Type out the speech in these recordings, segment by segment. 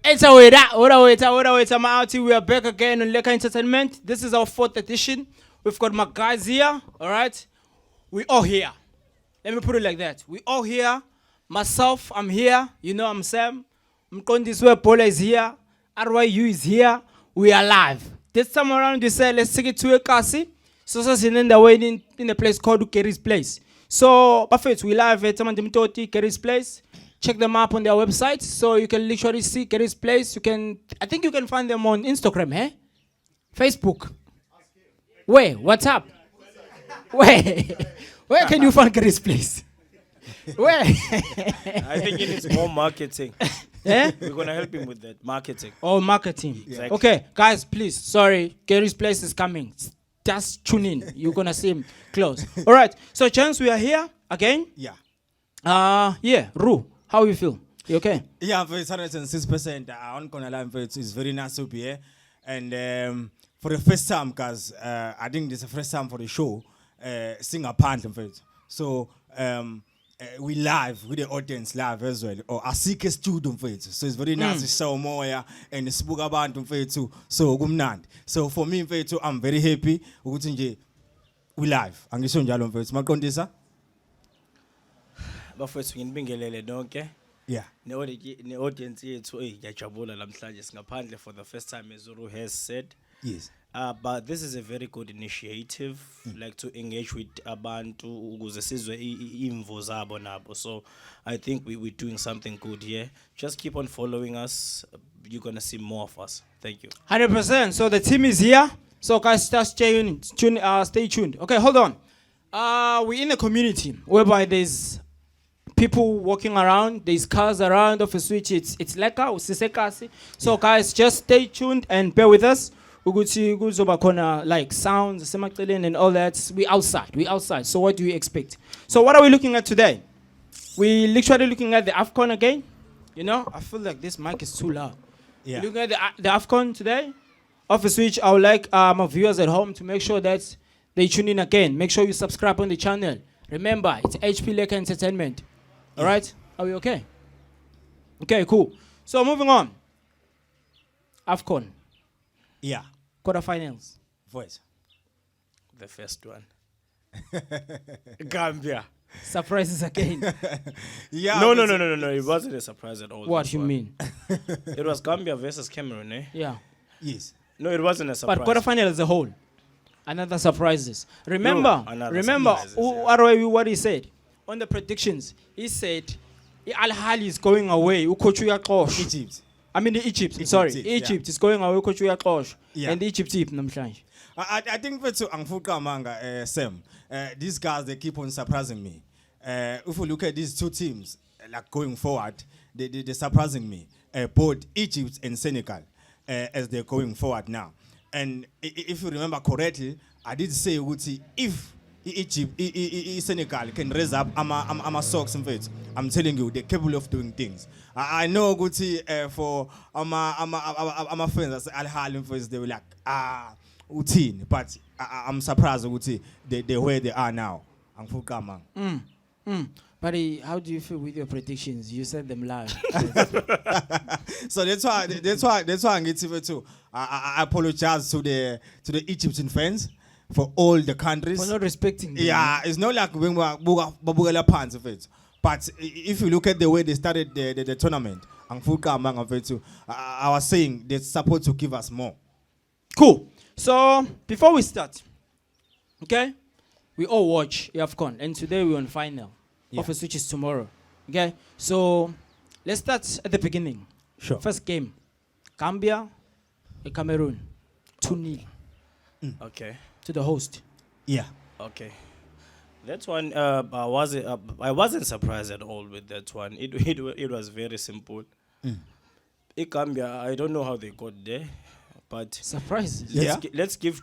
It's a wait. I'm out here. We are back again on Lekker Entertainment. This is our 4th edition. We've got my guys here. All right. We all here. Let me put it like that. We all here. Myself, I'm here. You know, I'm Sam. Mkondiswe Paula is here. RYU is here. We are live. This time around, we said, let's take it to a kasi. So, in the way in a place called Kerry's Place. So, Buffett, we live at Tamandimtoti, Kerry's Place. Check them up on their website, so you can literally see Kerry's Place. I think you can find them on Instagram, Facebook. Where? What's up? Where can you find Kerry's Place? Where? I think it needs more marketing. Yeah? We're going to help him with that marketing. Oh, marketing. Exactly. Okay, guys, please. Sorry, Kerry's Place is coming. Just tune in. You're going to see him close. All right. So, Chance, we are here again. Yeah. Ru, how you feel? You okay? Yeah, it's 106%. I'm gonna lie, it's very nice to be here. And for the first time, because I think this is the first time for the show, sing a part of it. So we live with the audience live as well. Or I seek a student for it. So it's very nice to show more and speak about it too. So So for me, I'm very happy. We live. And you show me for it. My condisa. Bafethu nginibingelele donke. Yeah. Ne-audience yethu iyajabula namhlanje singaphandle for the first time as Zuru has said. Yes. But this is a very good initiative, like to engage with abantu ukuze sizwe imvo zabo nabo. So I think we're doing something good here. Just keep on following us. You're going to see more of us. Thank you. 100%. So the team is here. So guys, just stay tuned. Okay, hold on. We're in a community whereby there's people walking around, there's cars around of a switch. It's lekker, usisekasi. So guys, just stay tuned and bear with us. Uguti guzobakona like sounds, semaklin and all that. We outside. So what do you expect? So what are we looking at today? We literally looking at the AFCON again. You know, I feel like this mic is too loud. Yeah. We're looking at the AFCON today. Off a switch, I would like my viewers at home to make sure that they tune in again. Make sure you subscribe on the channel. Remember, it's Psl Lekker Entertainment. All right? Are we okay? Okay, cool. So moving on. AFCON. Yeah. Quarterfinals. Voice. The first one. Gambia. Surprises again. Yeah. No. It wasn't a surprise at all. What you mean? It was Gambia versus Cameroon, eh? Yeah. Yes. No, it wasn't a surprise. But quarterfinal as a whole. Another surprises. Remember surprises, what he said on the predictions. He said Al Ahly is going away. Egypt. I mean Egypt is going away. Yeah. And Egypt namhlanje. I think that's Angfuka Manga, Sam. These guys, they keep on surprising me. If we look at these two teams, like going forward, they're surprising me. Both Egypt and Senegal, as they're going forward now. And if you remember correctly, I did say, if Egypt, Senegal can raise up ama socks and faith, I'm telling you, they're capable of doing things. I know, for ama friends, Al Ahly, they were like, Utin, but I'm surprised they're where they are now. But how do you feel with your predictions? You said them live. So that's why I get to too. I apologize to the Egyptian fans for all the countries for not respecting them. Yeah, it's not like when we pants of it. But if you look at the way they started the tournament, I was saying they're supposed to give us more. Cool. So before we start, okay, we all watch AFCON, and today we're on final. Yeah. Office which is tomorrow. Okay, so let's start at the beginning. Sure. First game, Gambia, and Cameroon, 2-0 Okay. to the host. Yeah. Okay. That one, I wasn't surprised at all with that one. It was very simple. Gambia, I don't know how they got there, but Surprises. let's give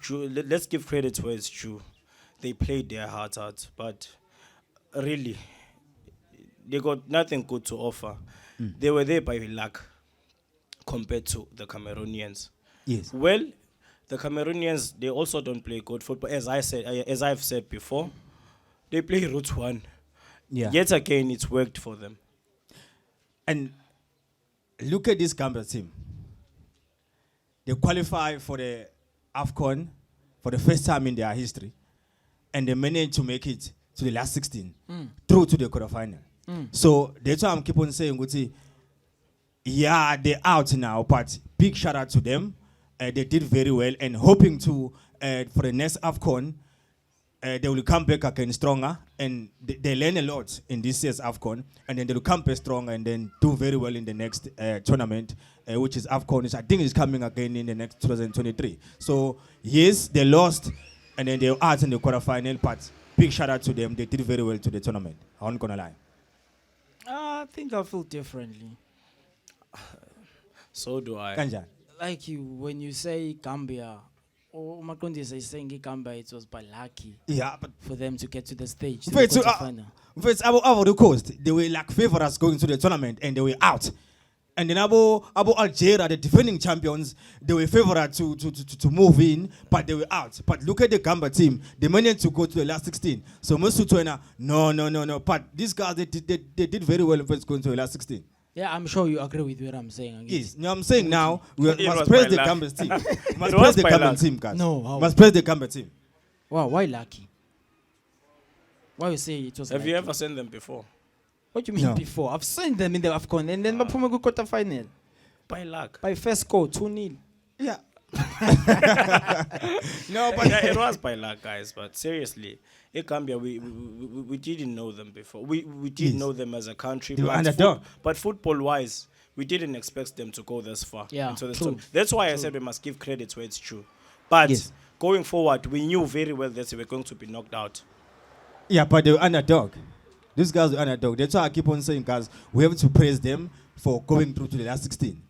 credit where it's due. They played their heart out, but really, they got nothing good to offer. They were there by luck compared to the Cameroonians. Yes. Well, the Cameroonians, they also don't play good football. As I've said before, they play route one. Yeah. Yet again, it's worked for them. And look at this Gambia team. They qualify for the AFCON for the first time in their history, and they managed to make it to the last 16, through to the quarterfinal. So that's why I'm keep on saying, yeah, they're out now, but big shout out to them. They did very well, and hoping to for the next AFCON, they will come back again stronger, and they learn a lot in this year's AFCON, and then they will come back stronger and then do very well in the next tournament, which is AFCON, which I think is coming again in the next 2023. So yes, they lost, and then they were out in the quarterfinal, but big shout out to them. They did very well to the tournament. I'm not gonna lie. I think I feel differently. So do I. Kanja. Like you, when you say Gambia, or Makondi is saying Gambia, it was by lucky Yeah, but for them to get to the stage. Wait, to the so, quarterfinal. first, about the coast, they were like favorites going to the tournament, and they were out. And then about Algeria, the defending champions, they were favorites to move in, but they were out. But look at the Gambia team; they managed to go to the last 16. So Mosutwena, no. But these guys, they did very well first going to the last 16. Yeah, I'm sure you agree with what I'm saying. Again. Yes, no, I'm saying now we It must was praise by the luck. Gambia team. Must It praise was the by Gambia luck. team, guys. No, how? Must praise the Gambia team. Wow, why lucky? Why you say it was Have lucky? you ever seen them before? What do you mean No. before? I've seen them in the AFCON, and then Bapuma go quarterfinal. By luck. By first score, 2-0. Yeah. No, but it was by luck, guys. But seriously, in Gambia, we didn't know them before. We did Yes. know them as a country, They were but, underdog. but football-wise, we didn't expect them to go this far. Yeah, into this true. tournament. That's why I said we must give credit where it's true. But Yes. going forward, we knew very well that they were going to be knocked out. Yeah, but they were underdog. These guys were underdog. That's why I keep on saying, guys, we have to praise them for going through to the last 16.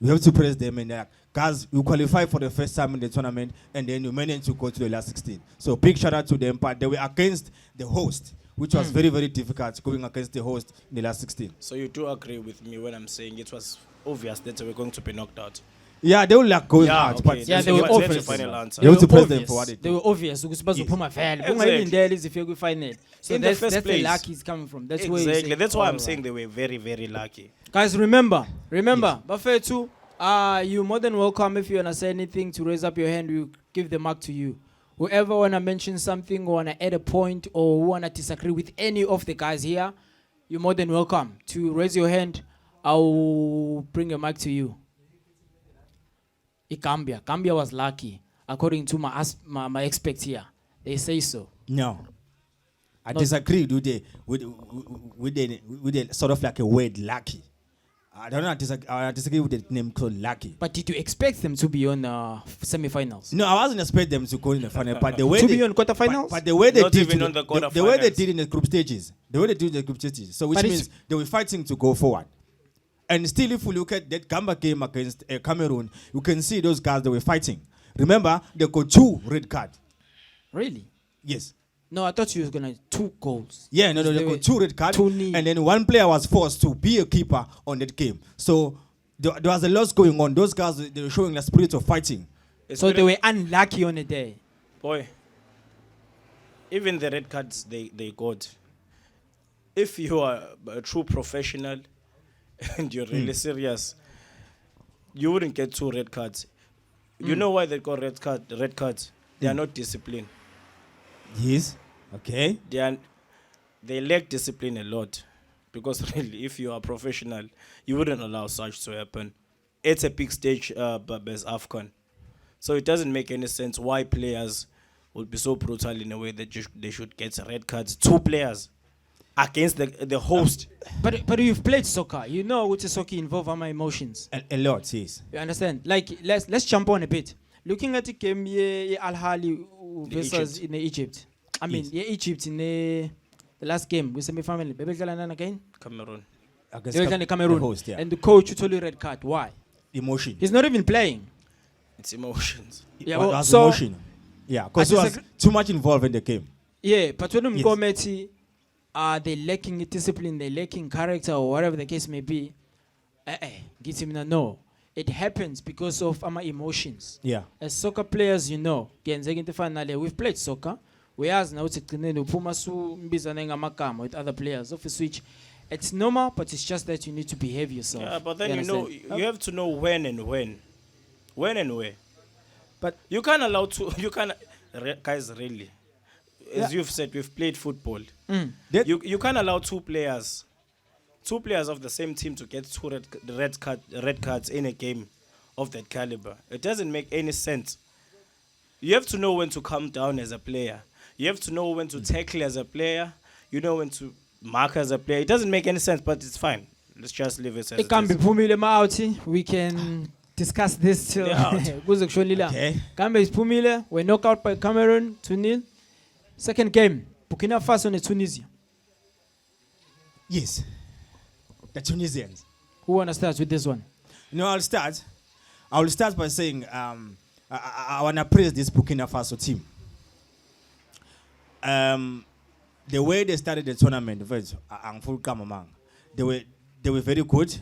We have to praise them, and guys, you qualify for the first time in the tournament, and then you managed to go to the last 16. So big shout out to them. But they were against the host, which was very, very difficult going against the host in the last 16. So you do agree with me when I'm saying it was obvious that they were going to be knocked out? Yeah, they were like going Yeah, out, okay. but Yeah, That's they were that's the obvious. final answer. You have to They were praise them obvious. for what they They were obvious. Ukuthi bazophuma vele. Exactly. Bungayilindele izifike kwi-final. So In the that's first the place. luck is coming from. That's where you Exactly. say, That's why I'm alright. saying they were very, very lucky. Guys, remember, Bafetu, you're more than welcome. If you wanna say anything, to raise up your hand, we'll give the mic to you. Whoever wanna mention something, or wanna add a point, or wanna disagree with any of the guys here, you're more than welcome to raise your hand. I'll bring a mic to you. Gambia was lucky, according to my experts here. They say so. no. I disagree with the sort of like a word lucky. I don't know. I disagree with the name called lucky. But did you expect them to be on semi-finals? No, I wasn't expecting them to go in the final, but the way To they, be on quarterfinals? but the way they Not did even to on the the way they quarterfinals. did in the group stages, so which But means they were fighting to go forward. And still, if we look at that Gambia game against Cameroon, you can see those guys they were fighting. Remember, they got 2 red cards. Really? Yes. No, I thought you was gonna 2 goals. Yeah, no, They they were got 2 red cards, 2-0. and then one player was forced to be a keeper on that game. So there was a lot going on. Those guys they were showing the spirit of fighting. So they were unlucky on the day. Boy, even the red cards they got. If you are a true professional and you're really serious, you wouldn't get 2 red cards. You know why they got red cards? They are not disciplined. Yes. Okay. They lack discipline a lot. Because really, if you are a professional, you wouldn't allow such to happen. It's a big stage, but there's AFCON. So it doesn't make any sense why players would be so brutal in a way that they should get red cards. 2 players against the host. But you've played soccer. You know what soccer involve my emotions. A lot, yes. You understand? Like let's jump on a bit. Looking at the game Al Ahly versus in Egypt. I mean, Yes. Egypt in the last game with semi-final. Again. Cameroon. Against They were in Cameroon. the host, yeah. And the coach totally red card. Why? Emotion. He's not even playing. It's emotions. Yeah, It well, was so- emotion. Yeah, because I it was disagree- too much involved in the game. Yeah, but when Yes. Mkometi are they lacking discipline, they lacking character, or whatever the case may be, get him no. It happens because of our emotions. Yeah. As soccer players, you know, we've played soccer. We as now with other players of a switch, It's normal, but it's just that you need to behave yourself. Yeah, but then you understand? have to know when and where. But You can't allow to. You can't, guys. Really, as you've said, we've played football. that, You can't allow two players of the same team to get two red cards in a game of that caliber. It doesn't make any sense. You have to know when to calm down as a player. You have to know when to tackle as a player. You know when to mark as a player. It doesn't make any sense, but it's fine. Let's just leave it as It can be is. Pumile Mauti. We can discuss this till Yeah. Okay. Gambia is Pumile. We're knocked out by Cameroon 2-0. Second game, Burkina Faso and Tunisia. yes, the Tunisians. Who wanna start with this one? No, I'll start. I will start by saying I want to praise this Burkina Faso team. The way they started the tournament, they were very good,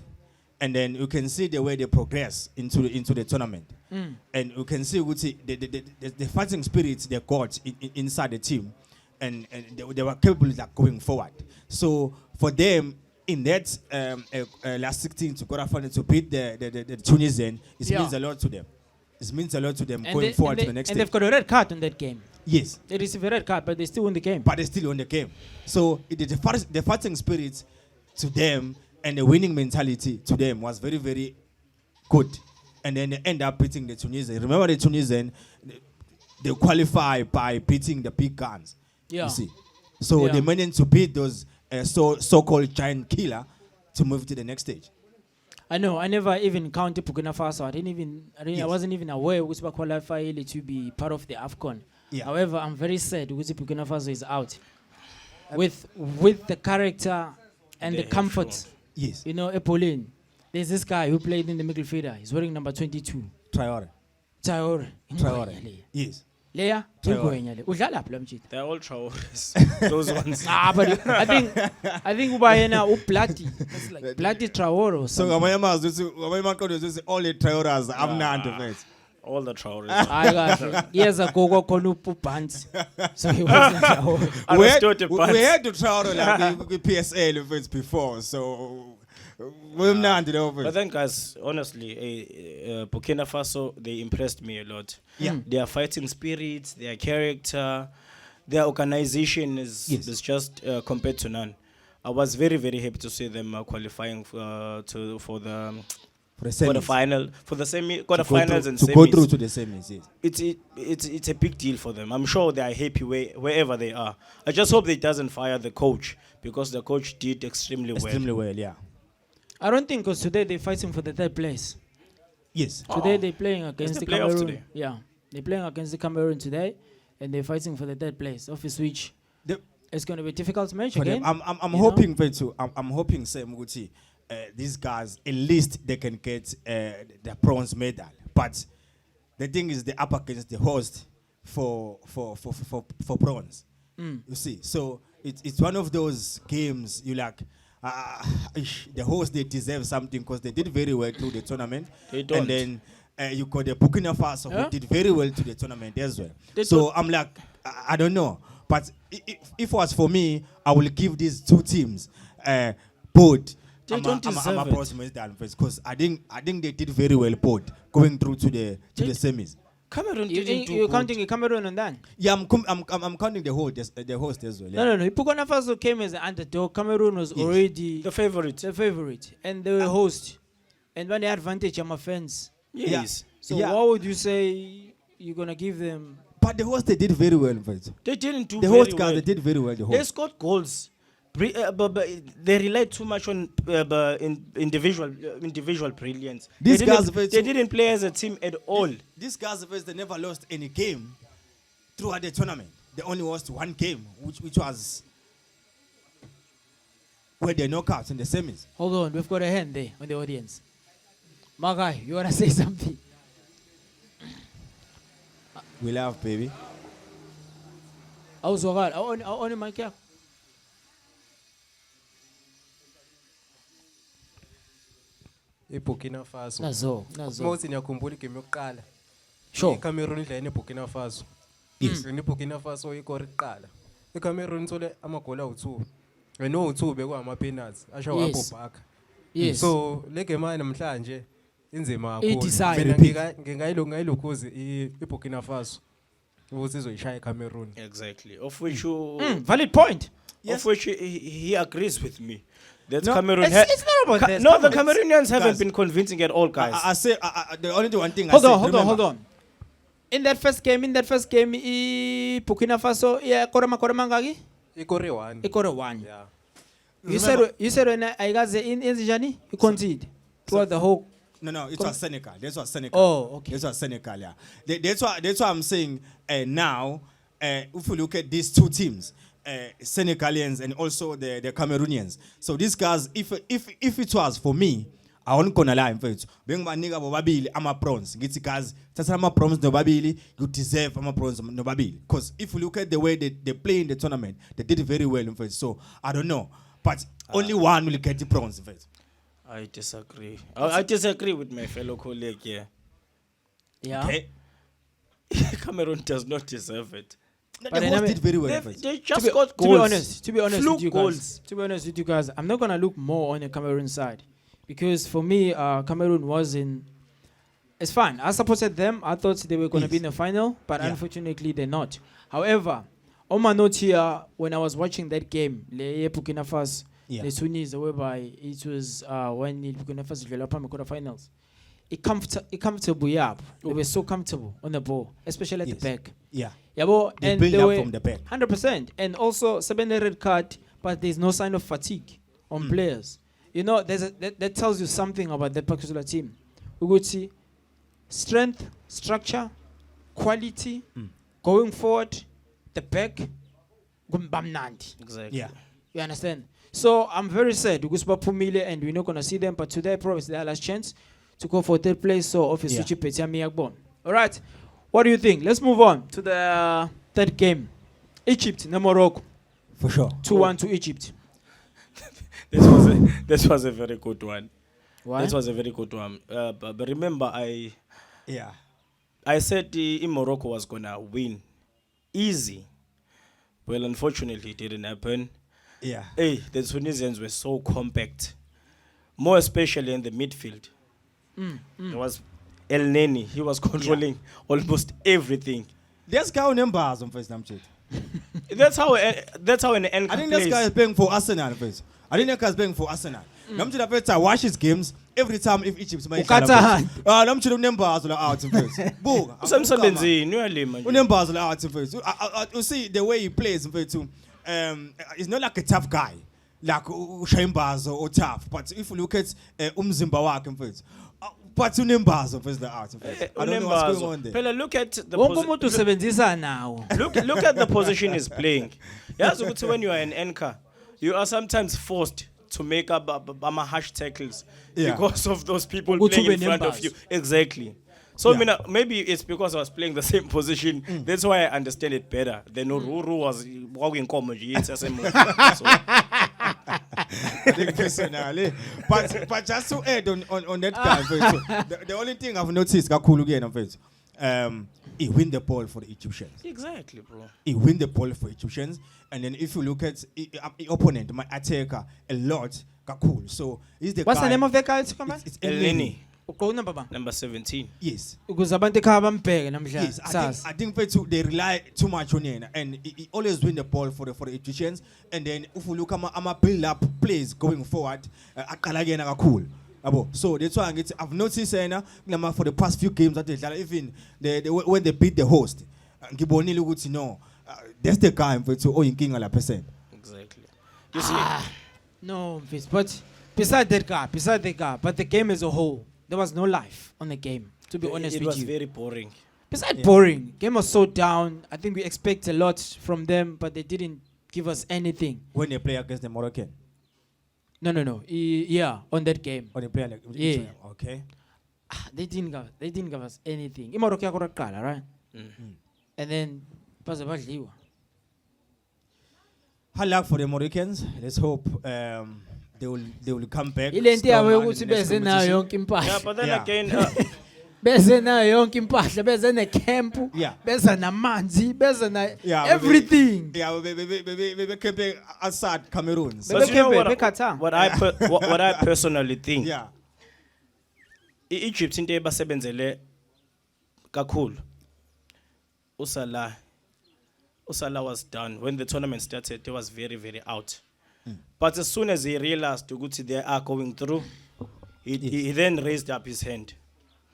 and then you can see the way they progress into the tournament, and you can see the fighting spirit they got inside the team, and they were capable of going forward. So for them in that last 16 to quarterfinal to beat the Tunisian, it means a lot to them. It means a lot to them going forward to the next and stage. they've got a red card on that game. Yes. They receive a red card, but they still win the game. But they still won the game. So the fighting spirit to them and the winning mentality to them was very, very good. And then they end up beating the Tunisian. Remember the Tunisian, they qualify by beating the big guns. Yeah. You see. So they managed to beat those so-called giant killer to move to the next stage. I know. I never even counted Burkina Faso. I Yes. wasn't even aware which were qualified to be part of the AFCON. Yeah. However, I'm very sad which Burkina Faso is out. With the character and They the have comfort. shown. Yes. You know, Epaulin. There's this guy who played in the middle fielder. He's wearing number 22. Traore. Traore. Yes. Leia. Traore. Udlala phi lo mjita? They're all Traores. Those ones. But I think ubayena Bloody. It's like Bloody Traore or So something. all the Traoras, I'm not the All the Traores. Hayi kahle. Years ago kwakhona uBhansi. So he wasn't Traore. we had, Understood the we parts. had to Traore like with PSL events before, so we're not But then, guys, honestly, Burkina Faso, they impressed me a lot. Yeah. Their fighting spirit, their character, their organization is just compared to none. I was very, very happy to see them qualifying for the final, for the quarterfinals and to semis. go through to the semis. Yes. It's a big deal for them. I'm sure they are happy wherever they are. I just hope they doesn't fire the coach, because the coach did extremely well. Yeah. I don't think because today they're fighting for the third place. Yes. Today they're playing against the the playoffs Cameroon. today? Yeah, they're playing against the Cameroon today, and they're fighting for the third place. Office which it's going to be a difficult match For again. them, I'm you hoping for too. I'm hoping Sam Guti, these guys at least they can get the bronze medal. But the thing is, the up against the host for bronze. You see, so it's one of those games you like. The host, they deserve something because they did very well through the tournament. They don't. And then you got the Burkina Faso who did very well to the tournament as well. They So I'm like, I don't know. But if it was for me, I will give these two teams both. They don't deserve I'm it. a promise because I think they did very well both going through to the semis. Cameroon didn't do You're good. counting Cameroon on that? Yeah, I'm counting the host as well. Yeah. No. Burkina Faso came as an underdog. Cameroon was already The favorite. the favorite, and they were host. And when the advantage, I'm a fans. Yes. So Yeah. what would you say you're gonna give them? But the host, they did very well. They didn't do The very host guys, well. they did very well. The They host. scored goals. But they relied too much on individual brilliance. These They guys didn't- were they too- didn't play as a team at all. These guys, they never lost any game throughout the tournament. They only lost one game, which was where they knockouts in the semis. Hold on, we've got a hand there on the audience. My guy, you wanna say something? We love, baby. Awuzwakala, awone mic yakho. eBurkina Faso. Nazo. Mawuthi niyakhumbula igame yokuqala. Sure. iCameroon idlala neBurkina Faso. Yes. neBurkina Faso ikora iqala. iCameroon ithole amagoli awu2. no two bekwama penalties asho Yes. wabhobhaka. Yes. So le game namhlanje inzima I-decide. mina ngingayilokhuzi iBurkina Faso ukuthi izoyishaya iCameroon. Exactly. Of which you, Valid point. of which he agrees with me. That No, Cameroon. It's not about that. No, Come the on. Cameroonians haven't Guys. been convincing at all, guys. I say the only one thing. Hold I on, say, hold on. In that first game, Burkina Faso, yeah, korema ngaki? Ikore 1. Ikore 1. Yeah. You said when I got the in Zijani, you concede throughout the whole. No, it was Senegal. That's what Senegal. Oh, okay. That's what Senegal. Yeah. That's why I'm saying now. If you look at these two teams, Senegalians and also the Cameroonians. So these guys, if it was for me, I won't gonna lie. In fact, being my nigga babili, I'm a bronze. Get guys, that's I'm a bronze no babili. You deserve I'm a bronze no babili. Because if you look at the way they play in the tournament, they did it very well. In fact, so I don't know, but only one will get the bronze. In fact. I disagree. I disagree with my fellow colleague here. Yeah. Okay. Cameroon does not deserve it. But The then host did very well. In fact. They To just be, got to goals. be honest Fluke with you goals. guys. To be honest with you guys, I'm not gonna look more on the Cameroon side because for me, Cameroon was in. It's fine. I supported them. I thought they were gonna be in the final, but Yeah. unfortunately they're not. However, on my note here, when I was watching that game, Le Burkina Faso, Yeah. the Tunisia, whereby it was when Burkina Faso developed in the quarterfinals. Comfortable, yeah. They were so comfortable on the ball, especially at Yes. the back. Yeah. Yeah, but They and build they up were from the back. 100%, and also 7 red card, but there's no sign of fatigue on players. You know, that tells you something about that particular team. We would see strength, structure, quality, going forward, the back, gumbamnandi. Exactly. Yeah. You understand? So I'm very sad because Pumile and we're not gonna see them, but today probably is their last chance to go for third place. So obviously, Yeah. all right. What do you think? Let's move on to the third game. Egypt, no Morocco, For sure. 2-1 to Egypt. This was a very good one. Why? This was a very good one. But remember, Yeah. I said Morocco was gonna win easy. Well, unfortunately, it didn't happen. Yeah. Hey, the Tunisians were so compact, more especially in the midfield. There was El Neni. He was controlling almost everything. This guy on bars on first time check. That's how an end I think plays. this guy is playing for Arsenal first. I think that guy is playing for Arsenal. Namchi the first I watch his games every time if Egypt may. Ukatha hand. Namchi the numbers are out first. Boom. Usemsebenzini, uyalima nje. Numbers are out first. You see the way he plays first too. He's not like a tough guy. Like Ushaimbaz or tough. But if you look at Umzimba wakhe first. But unembazo first the out first. I don't know what's going on there. Phela, look at the Wonke umuntu usebenzisa nawo. look at the position he's playing. Yes, when you are an anchor, you are sometimes forced to make up harsh tackles Yeah. because of those people Ukuthi playing in ube front of nembaz. you. Exactly. So Yeah. maybe it's because I was playing the same position. That's why I understand it better. Than Ruru was walking common. So I think personally. But just to add on that guy, first, the only thing I've noticed Kakulu again first, he win the ball for the Egyptians. exactly, bro. He win the ball for Egyptians, and then if you look at the opponent, my attacker a lot, cool. So he's the What's guy. the name of that guy? Come on. It's El El Neni, Neni. Uqona baba. number 17. Yes. Ukuze abantu ekhaya bambheke namhlanje. Yes, I think they rely too much on him, and he always win the ball for the Egyptians. And then if you look at my build up plays going forward, cool. So that's why I've noticed for the past few games that even when they beat the host, that's the guy for to percent. Exactly. You see, No, but beside that guy, but the game as a whole, there was no life on the game. To be honest it with was you, very boring. besides boring, game was so down. I think we expect a lot from them, but they didn't give us anything. When they play against the Moroccan, No. Yeah, on that game, or they play like Yeah. Okay. they didn't give us anything. Imorocco yakora right? And then baze badliwa. Hard luck for the Moroccans. Let's hope they will come back. Ile nto yabo stronger in ukuthi the next beze nayo competition. yonke Yeah, impahla. but then Yeah. again, beze nayo yonke impahla, beze necamp, Yeah. beze namanzi, beze na Yeah, everything. Yeah, we camping outside Cameroon. So, But But you know Bekembe, what, Bekata. what I personally think, yeah. Egypt into ebasebenzele kakhulu. Usala was done when the tournament started. He was very, very out. But as soon as he realized they are going through, he then raised up his hand.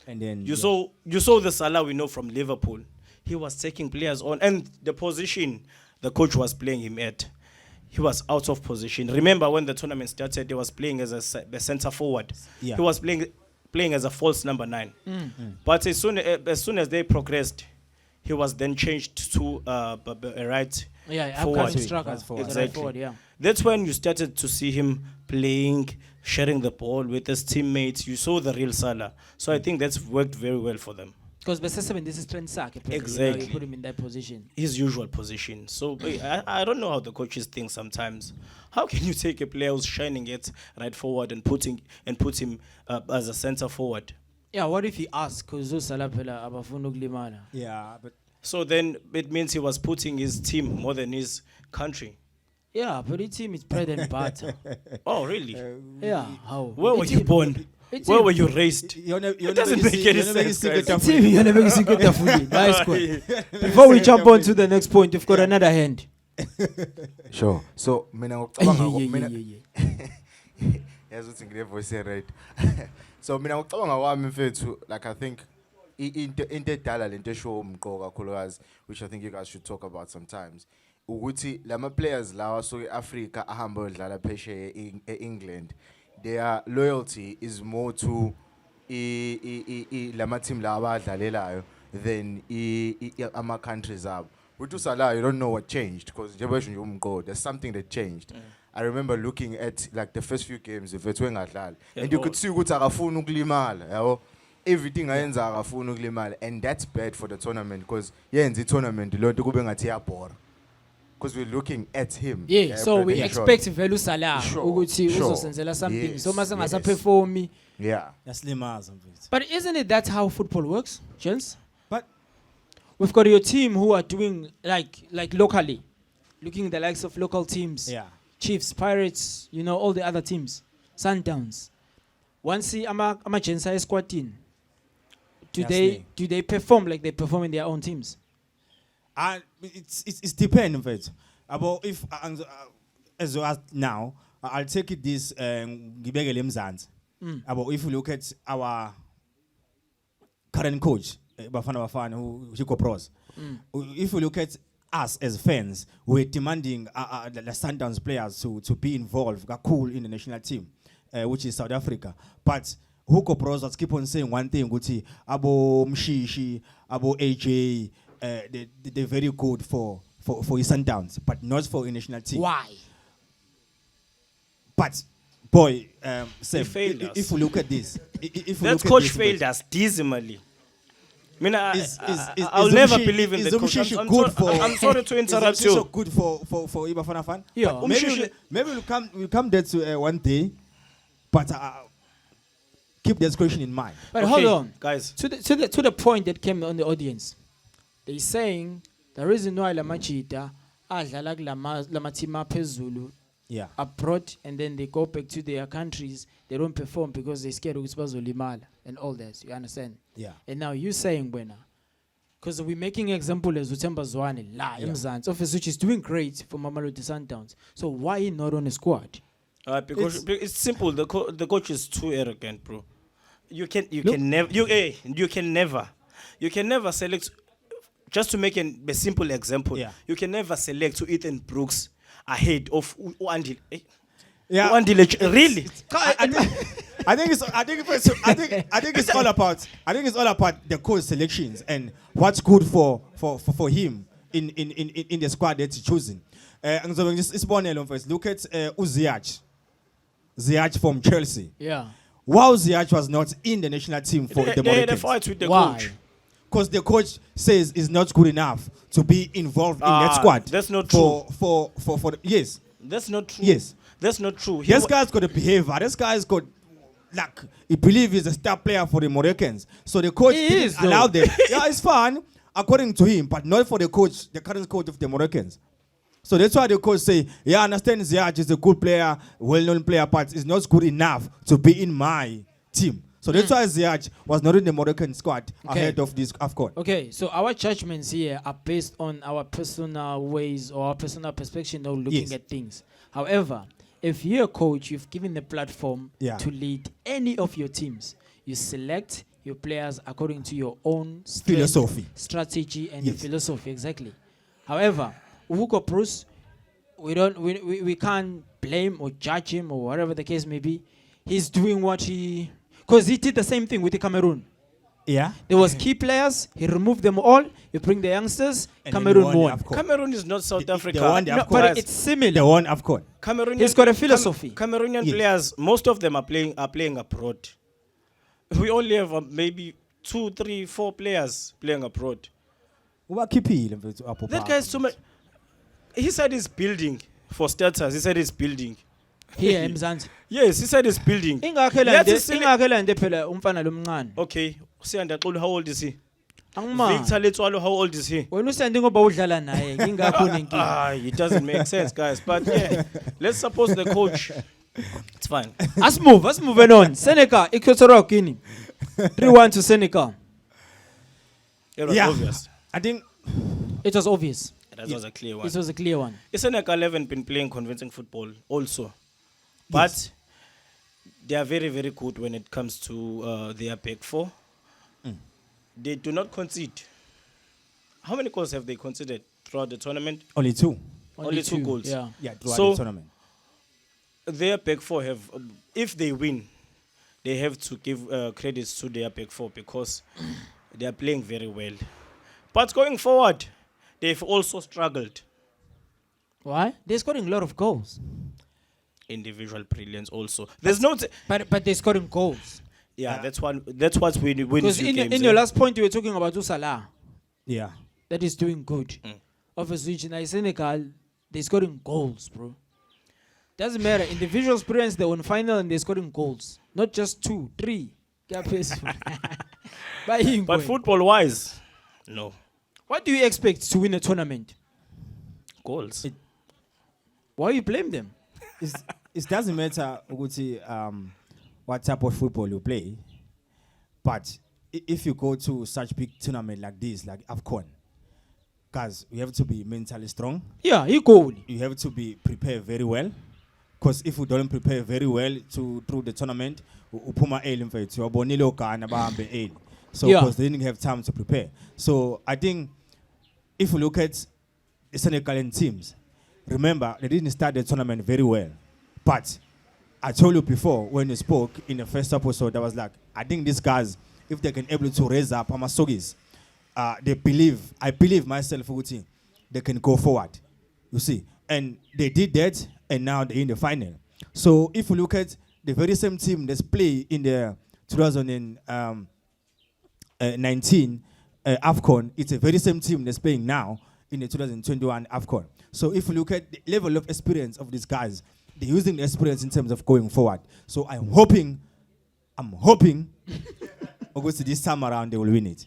And then You saw the Salah we know from Liverpool. He was taking players on, and the position the coach was playing him at, he was out of position. Remember when the tournament started, he was playing as a centre forward. Yeah. He was playing as a false number 9. But as soon as they progressed, he was then changed to a right Yeah, forward. upcoming strikers. Forward. Exactly. Forward, yeah. That's when you started to see him playing, sharing the ball with his teammates. You saw the real Salah. So I think that's worked very well for them. Because Beseseben, this is Trent Sake. Exactly. You put him in that position. His usual position. So I don't know how the coaches think sometimes. How can you take a player who's shining it right forward and put him as a center forward? Yeah, what if he asks? Because those Salah pela abafuna ukulimala. Yeah, but So then it means he was putting his team more than his country. Yeah, but the team is bread and butter. Oh, really? Yeah, how? Where were The you team- born? the Where team- were you raised? it doesn't make any sense, guys. the team, you're never going to get the food. Nice one. Before we jump on to the next point, you've got another hand. Sure. So mina Yeah, ngicabanga yeah. yazi ukuthi ngile voice right. So mina ngicabanga kwami mfethu, like I think into edala lento esho umqoka kakhulukazi, which I think you guys should talk about sometimes, ukuthi lama players lawa so eAfrica ahamba udlala pheshe eEngland, their loyalty is more to lama team lawa abadlalelayo than ama countries abo. With Salah, you don't know what changed because there's something that changed. I remember looking at like the first few games if it's and you could see ukuthi akafuna ukulimala, yabo. Everything ayenza akafuna ukulimala, and that's bad for the tournament because yenza tournament lonto kube ngathi yabhora. Because we're looking at him. Yeah, so we Sure. expect Velu Salah Sure, ukuthi sure. uzosenzela something. Yes, So mase ngasa yes. perform. Yeah. that's limaza mfethu. But isn't it that's how football works, gents? But We've got your team who are doing like locally, looking at the likes of local teams. yeah. Chiefs, Pirates, you know, all the other teams. Sundowns. Once ama Jensa squad team. Do they perform like they perform in their own teams? And it's depend mfethu. About if as you ask now, I'll take it this ngibekele eMzansi. About if you look at our current coach, Bafana who Chico Pros. If you look at us as fans, we're demanding the Sundowns players to be involved, cool in the national team, which is South Africa. But Hugo Pros keep on saying one thing, Guti, Abo Mshishi, Abo AJ, they're very good for his Sundowns, but not for a national team. Why? But boy, Sam, failed us. if you look at this, That coach failed us dismally. I mean, I'll is never Umshishi- believe in is the coach. Umshishi I'm good for- I'm sorry to interrupt Is also you. good for Ibafana fan. Yeah. But maybe we'll come there to one day, but keep this question in mind. But Okay, hold on. guys. To the point that came on the audience. They're saying the reason why la machita adlala kulama team aphezulu Yeah. abroad and then they go back to their countries, they don't perform because they're scared ukuthi bazolimala and all that. You understand? Yeah. And now you saying Bwena, because we're making example as Utemba Zwane la Mzansi office which is doing great for Mamelodi Sundowns. So why he not on the squad? Because it's simple. The coach is too arrogant, bro. You can never select. Just to make a simple example, Yeah. you can never select Ethan Brooks ahead of Uandile. Yeah. Really? I think it's all about the coach selections and what's good for him in the squad that he's choosing. Look at Ziyech from Chelsea. Yeah. Wow, Ziyech was not in the national team for the They had a Moroccans. fight with the Why? coach. Because the coach says is not good enough to be involved in that squad. That's not For yes. That's not true. Yes. That's not true. This guy's got a behavior. This guy's got like he believe he's a star player for the Moroccans. So the coach He didn't is, though. allow them. Yeah, it's fun according to him, but not for the coach, the current coach of the Moroccans. So that's why the coach say, yeah, I understand Ziyech is a good player, well-known player, but it's not good enough to be in my team. So that's why Ziyech was not in the Moroccan squad ahead of this AFCON. Okay, so our judgments here are based on our personal ways or our personal perspective of looking Yes. at things. However, if you're a coach, you've given the platform Yeah. to lead any of your teams. You select your players according to your own strength, Philosophy. strategy, and Yes. your philosophy. Exactly. However, Hugo Bruce, we can't blame or judge him or whatever the case may be. He's doing what he, because he did the same thing with the Cameroon. Yeah. There was key players. He removed them all. You bring the youngsters. And then Cameroon won the won. AFCON. Cameroon is not South They Africa. won the No, AFCON. but it's similar. They won AFCON. Cameroonian, He's got a philosophy. Cameroonian Yes. players, most of them are playing abroad. We only have maybe 2, 3, 4 players playing abroad. That guy's too much. He said he's building for starters. He said he's building. Here eMzansi. Yes, he said he's building. Ingakhe silly- lande phela umfana lomncane. Okay, Siyanda, how old is he? Angima. Victor Letwalo, how old is he? Wena usende ngoba udlala naye. Ingakho nenkinga. It doesn't make sense, guys. But yeah, let's suppose the coach. It's fine. Let's move on. Senegal, Equatorial Guinea. 3-1 to Senegal. It was Yeah. obvious. I think It was obvious. That was a clear one. It was a clear one. Senegal haven't been playing convincing football also. But they are very, very good when it comes to their back four. They do not concede. How many goals have they conceded throughout the tournament? only two. Only two goals. Yeah. Yeah, throughout So- the tournament. Their back four have, if they win, they have to give credits to their back four because they are playing very well. But going forward, they've also struggled. Why? They're scoring a lot of goals. Individual brilliance also. There's no, But they're scoring goals. that's what we win Because you games. in your last point, you were talking about Salah. Yeah. That is doing good. Obviously, in Senegal, they're scoring goals, bro. Doesn't matter. Individual experience, they won final and they're scoring goals. Not just 2, 3. But football wise, no. What do you expect to win a tournament? Goals. Why you blame them? It doesn't matter what type of football you play, but if you go to such big tournament like this, like AFCON, guys, you have to be mentally strong. Yeah, he goal. You have to be prepared very well. Because if you don't prepare very well through the tournament, upuma early in fact, you bonilo kana bahambe early. So Yeah. because they didn't have time to prepare. So I think if you look at the Senegalese teams, remember they didn't start the tournament very well. But I told you before when you spoke in the first episode, I was like, I think these guys, if they can able to raise up Amasogis, I believe myself, Uguti, they can go forward. You see, and they did that, and now they're in the final. So if you look at the very same team that's play in the 2019 AFCON, it's the very same team that's playing now in the 2021 AFCON. So if you look at the level of experience of these guys, they're using the experience in terms of going forward. So I'm hoping, August this time around they will win it.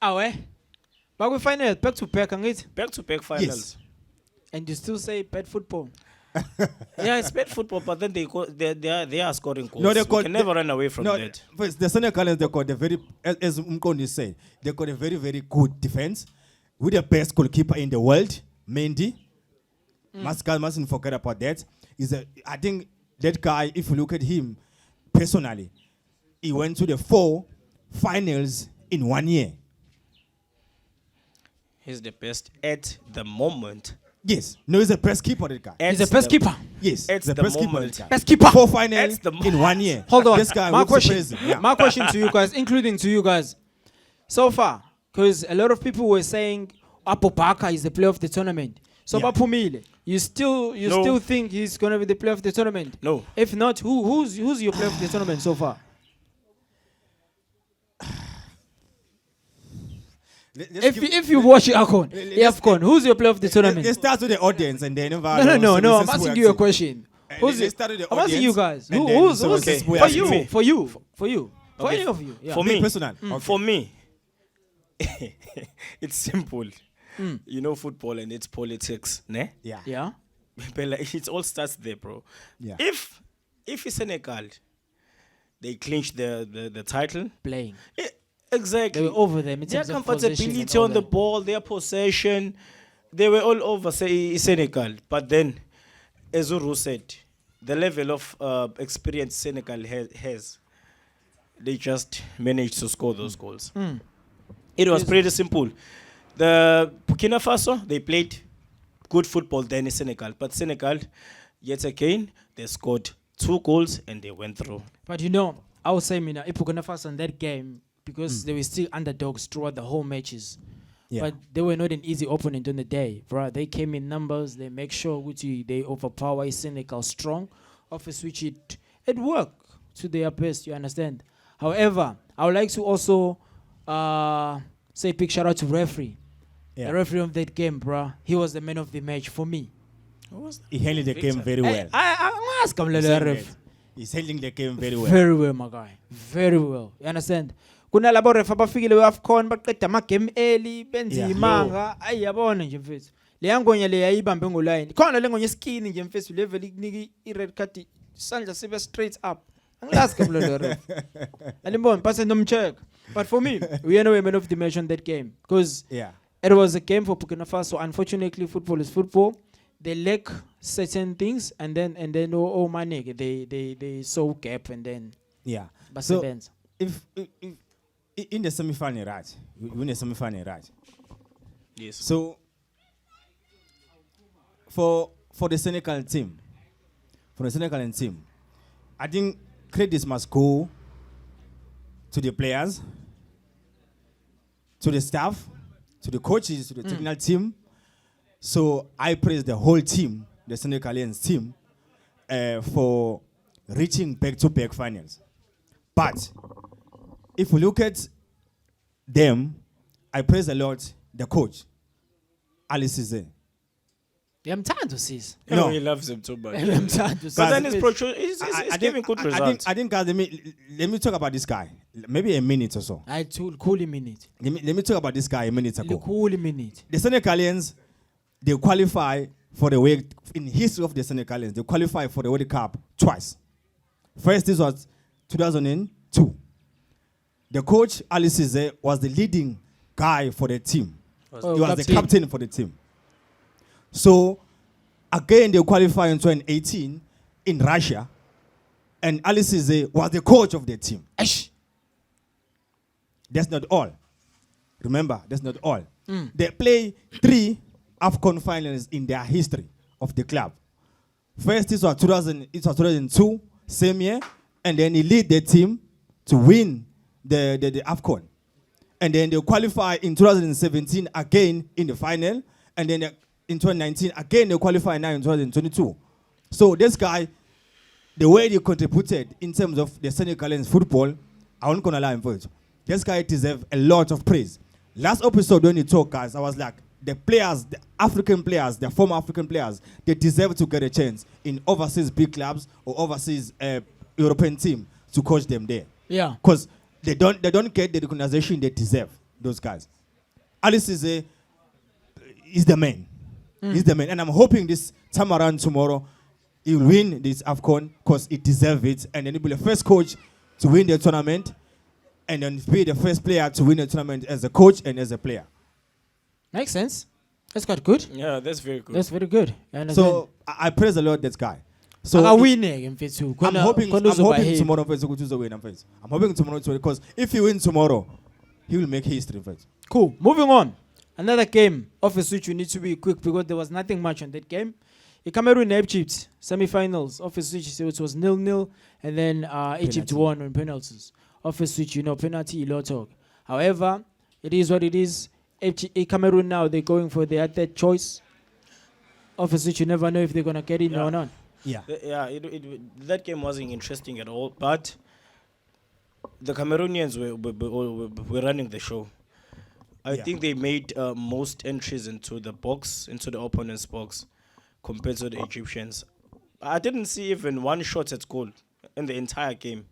Awe. But we final back to back, Back-to-back finals. Yes. and you still say bad football. Yeah, it's bad football, but then they are scoring goals. No, they You got- can never run away from that. First, the Senegalese, they got a very, as Mkondi said, they got a very, very good defense with the best goalkeeper in the world, Mendy. Mustn't forget about that. I think that guy, if you look at him personally, he went to the 4 finals in 1 year. He's the best at the moment. Yes. No, he's the best keeper, that guy. He's the best keeper. Yes. At the best keeper, moment. that guy. Best keeper. 4 finals At the in 1 year. Hold on. This guy my would question. surprise him. Yeah. My question to you guys, including to you guys, so far, because a lot of people were saying Apopaka is the player of the tournament. So Yeah. Bapumile, you No. still think he's gonna be the player of the tournament? No. If not, who's your player of the tournament so far? If you watch AFCON, who's your player of the tournament? They start with the audience and then No. I'm asking you a question. Who's They it? started the I'm asking you audience, guys. and Who, then who's so who's this boy for asking you? me. For you? For you? For Okay. any of you? Yeah. For Be me, personal. Okay. for me, it's simple. You know football and it's politics, ne? Yeah. Yeah. But like, it all starts there, bro. Yeah. If it's Senegal, they clinch the title. Playing. Exactly. They were over them in Their terms of possession and comfortability all on the that. ball, their possession, they were all over Senegal. But then, as Uru said, the level of experience Senegal has, they just managed to score those goals. It was pretty simple. The Burkina Faso, they played good football then in Senegal. But Senegal, yet again, they scored 2 goals and they went through. But you know, I would say, Mina, if Burkina Faso in that game, because they were still underdogs throughout the whole matches. Yeah. But they were not an easy opponent on the day, bro. They came in numbers. They make sure they overpower Senegal strong. Office which it worked to their best. You understand? However, I would like to also say big shout out to referee. Yeah. The referee of that game, bro. He was the man of the match for me. He handled the game very well. I ask him, He's the saying ref. that. He's handling the game very well. Very well, my guy. Very well. You understand? Kunalabo ref abafikile we-AFCON baqeda ama-game early benza Yeah. imanga ayi yabona nje mfethu leya ngonya le yayibambe ngoline khona le ngonya skin nje mfethu level ikunika i-red card isandla sibe straight up angilazi ke lo ref alimbona pase nomcheck but for me we are no man of the match on that game because Yeah. it was a game for Burkina Faso. Unfortunately, football is football. They lack certain things and then oh money they sow gap and then Yeah. So basebenza. if in the semi-final, right? We win the semi-final, right? Yes. So for the Senegal team, I think credits must go to the players, to the staff, to the coaches, to the technical team. So I praise the whole team, the Senegalese team, for reaching back-to-back finals. But if we look at them, I praise a lot the coach, Analyst. Ngiyamthanda usisi. No. He loves him too much. Ngiyamthanda But usisi. then it's giving good results. I think guys, let me talk about this guy. Maybe a minute or so. I told cool minute. Let me talk about this guy a minute ago. Cool minute. The Senegalians, they qualify for the World in history of the Senegalians. They qualify for the World Cup twice. First, this was 2002. The coach Ali Cisse was the leading guy for the team. Oh, He was the captain. captain for the team. So again, they qualify in 2018 in Russia, and Ali Cisse was the coach of the team. Ash. That's not all. Remember, that's not all. They play 3 AFCON finals in their history of the club. First, it was 2002, same year, and then he lead the team to win the AFCON. And then they qualify in 2017 again in the final, and then in 2019 again they qualify now in 2022. So this guy, the way he contributed in terms of the Senegalese football, I won't gonna lie for it. This guy deserves a lot of praise. Last episode when you talk, guys, I was like, the players, the African players, the former African players, they deserve to get a chance in overseas big clubs or overseas European team to coach them there. Yeah. Because they don't get the recognition they deserve, those guys. Alice is the man. He's the man. And I'm hoping this time around tomorrow, he'll win this AFCON because he deserves it. And then he'll be the first coach to win the tournament. And then be the first player to win the tournament as a coach and as a player. Makes sense. That's quite good. Yeah, that's very good. That's very good. You understand? So I praise the Lord, this guy. So akawine-ke mfethu. I'm Khona- hoping khona uzobahave. tomorrow first ukuthi uzowina first. I'm hoping tomorrow because if he wins tomorrow, he will make history first. Cool. Moving on. Another game, office which you need to be quick because there was nothing much on that game. The Cameroon Egypt semi-finals. Office switch, so it was 0-0, and then Egypt Penalty. won on penalties. Office switch, penalty, lot talk. However, it is what it is. Cameroon now they're going for their third choice. Office switch, you never know if they're gonna get in or not. Yeah. Yeah, that game wasn't interesting at all. But the Cameroonians were running the show. I Yeah. think they made most entries into the box, into the opponent's box, compared to the Egyptians. I didn't see even one shot at goal in the entire game.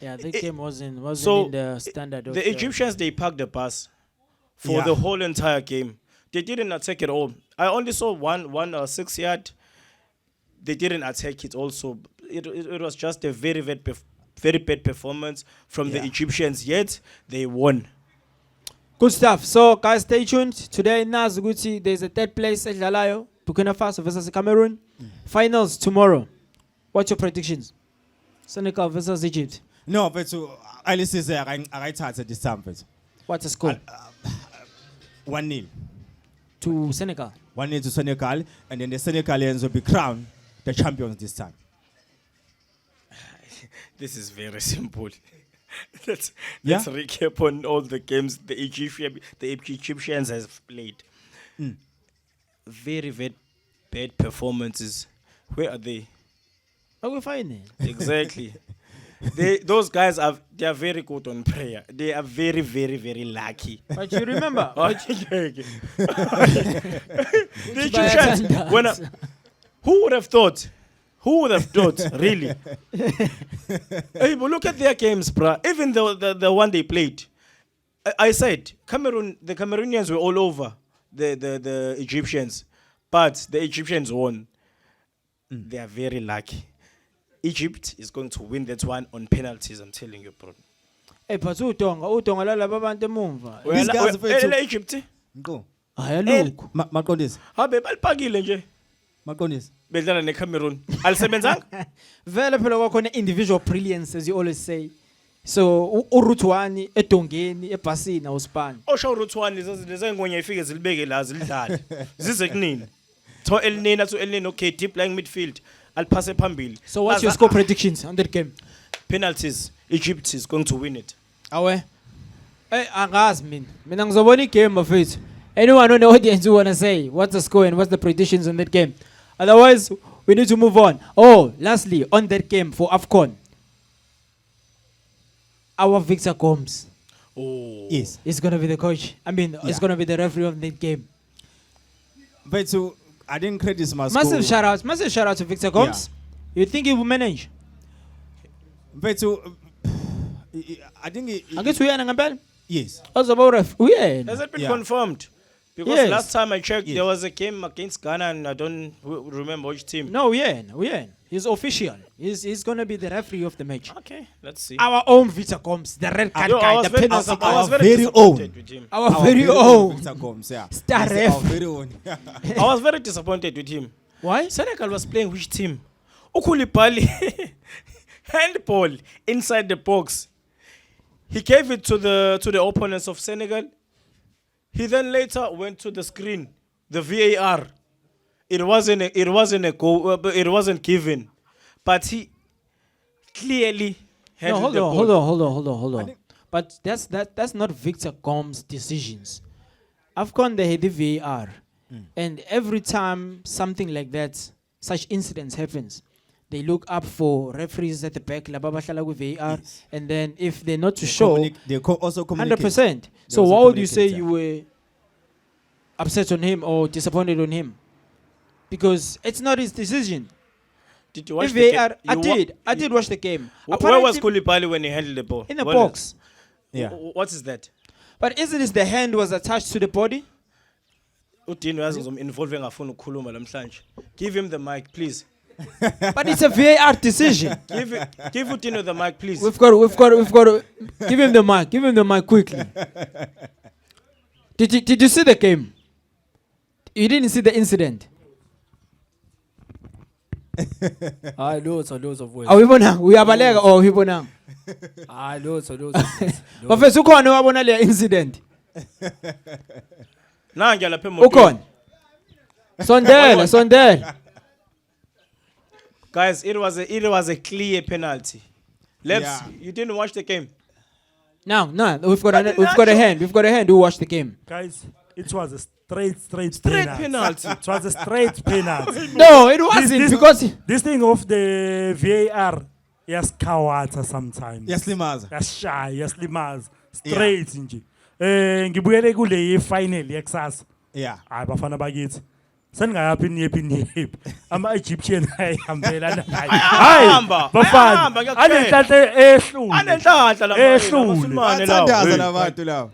Yeah, the game wasn't So in the standard of the Egyptians, they parked the bus for Yeah. the whole entire game. They didn't attack at all. I only saw one 6-yard. They didn't attack it also. It was just a very bad performance from the Yeah. Egyptians, yet they won. Good stuff. So guys, stay tuned. Today nazi ukuthi there's a third place edlalayo, Burkina Faso versus Cameroon. Finals tomorrow. What's your predictions? Senegal versus Egypt. No, but Alice is there. I at this time. But What's the score? 1-0. To Senegal. 1-0 to Senegal, and then the Senegalians will be crowned the champions this time. This is very simple. let's Yeah? recap on all the games the Egyptians have played. Very bad performances. Where are they? Are we fine? Exactly. Those guys they are very good on prayer. They are very lucky. But you remember? The Egyptians, who would have thought? Who would have thought, really? Hey, but look at their games, bruh. Even the one they played. I said, the Cameroonians were all over the Egyptians. But the Egyptians won. They are very lucky. Egypt is going to win that one on penalties, I'm telling you, bro. Hey, but utonga lalaba abantu emumva. These guys are Egypt. Go. Hayi lokho. Maqondisi. Habe balipakile nje. Maqondisi. Bedlala neCameroon. Alisebenzanga? Vele phela kwakhona individual brilliance as you always say. So uRuthwani edongeni ebhasini awusipani. Osho uRuthwani lezengonya ifike zilibeke la zilidlala. Zize kunini. To Elnena to Elnena, okay, deep lying midfield. Alphase phambili. So what's your score predictions on that game? Penalties. Egypt is going to win it. Awe. Hey, angazi mina. Mina ngizobona igame mafethu. Anyone on the audience who wanna say what's the score and what's the predictions on that game? Otherwise, we need to move on. Oh, lastly, on that game for AFCON, our Victor Gomes Oh. Yes. is gonna be the coach. I mean, Yeah. it's gonna be the referee of that game. But I didn't credit my Massive shout out to Victor Gomes. You think he will manage? But I think I guess we are ngempela. yes. Ozoba ref. Has it been Yeah. confirmed? Because Yes. last time I checked, Yes. there was a game against Ghana and I don't remember which team. No, we are. He's official. He's gonna be the referee of the match. Okay, let's see. Our own Victor Gomes, the red card Yo, I guy, was the very, penalty I guy. was very Very disappointed own. with him. Our very own Victor Gomes, yeah. star Yes, ref. our very own. I was very disappointed with him. Why? Senegal was playing which team? Ukulipali handball inside the box. He gave it to the opponents of Senegal. He then later went to the screen, the VAR. It wasn't a goal. It wasn't given, but he clearly No, handled hold the on, ball. hold on. But that's not Victor Gomes' decisions. AFCON they had the VAR, and every time something like that, such incidents happens, they look up for referees at the back, la baba hlala ku VAR, and then if they're not to show, They also communicate. 100%. So also why would you say communicate, you were upset on him or disappointed on him? Because it's not his decision. Did you watch If the VAR, game? I did watch the game. Where was Apparently Koulibaly when he handled the ball? in the When- box. Yeah. What is that? But isn't it the hand was attached to the body? Udini uyazi ngizom-involve engafuni ukukhuluma namhlanje. Give him the mic, please. But it's a VAR decision. Give Udini the mic, please. We've got to give him the mic. Give him the mic quickly. Did you see the game? You didn't see the incident. Loads of ways. Are we bonang? We are balega or we bonang? Loads of ways. Professor ukhona wabona le incident. Nangiya lapha emotweni. Ukhona. Sondela. Guys, it was a clear penalty. Yeah. You didn't watch the game. Now, we've got a hand. We've got a hand who watched the game. Guys, it was a straight penalty. It was a straight penalty. No, it wasn't because This thing of the VAR, yes, kawata sometimes. Yes, Limaza. Yes, shy, yes, limaza. Straight nje. Ngibuyele kule final yekusasa. Yeah. Hayi bafana bakithi. Seningayaphi niyephi. Ama-Egyptian ayihambelana naye. Ayahamba, Bafana. ayahamba, ngiyakutshela. Anenhlanhla ehlule. Anenhlanhla la Ehlule. Bathandaza nabantu lawo.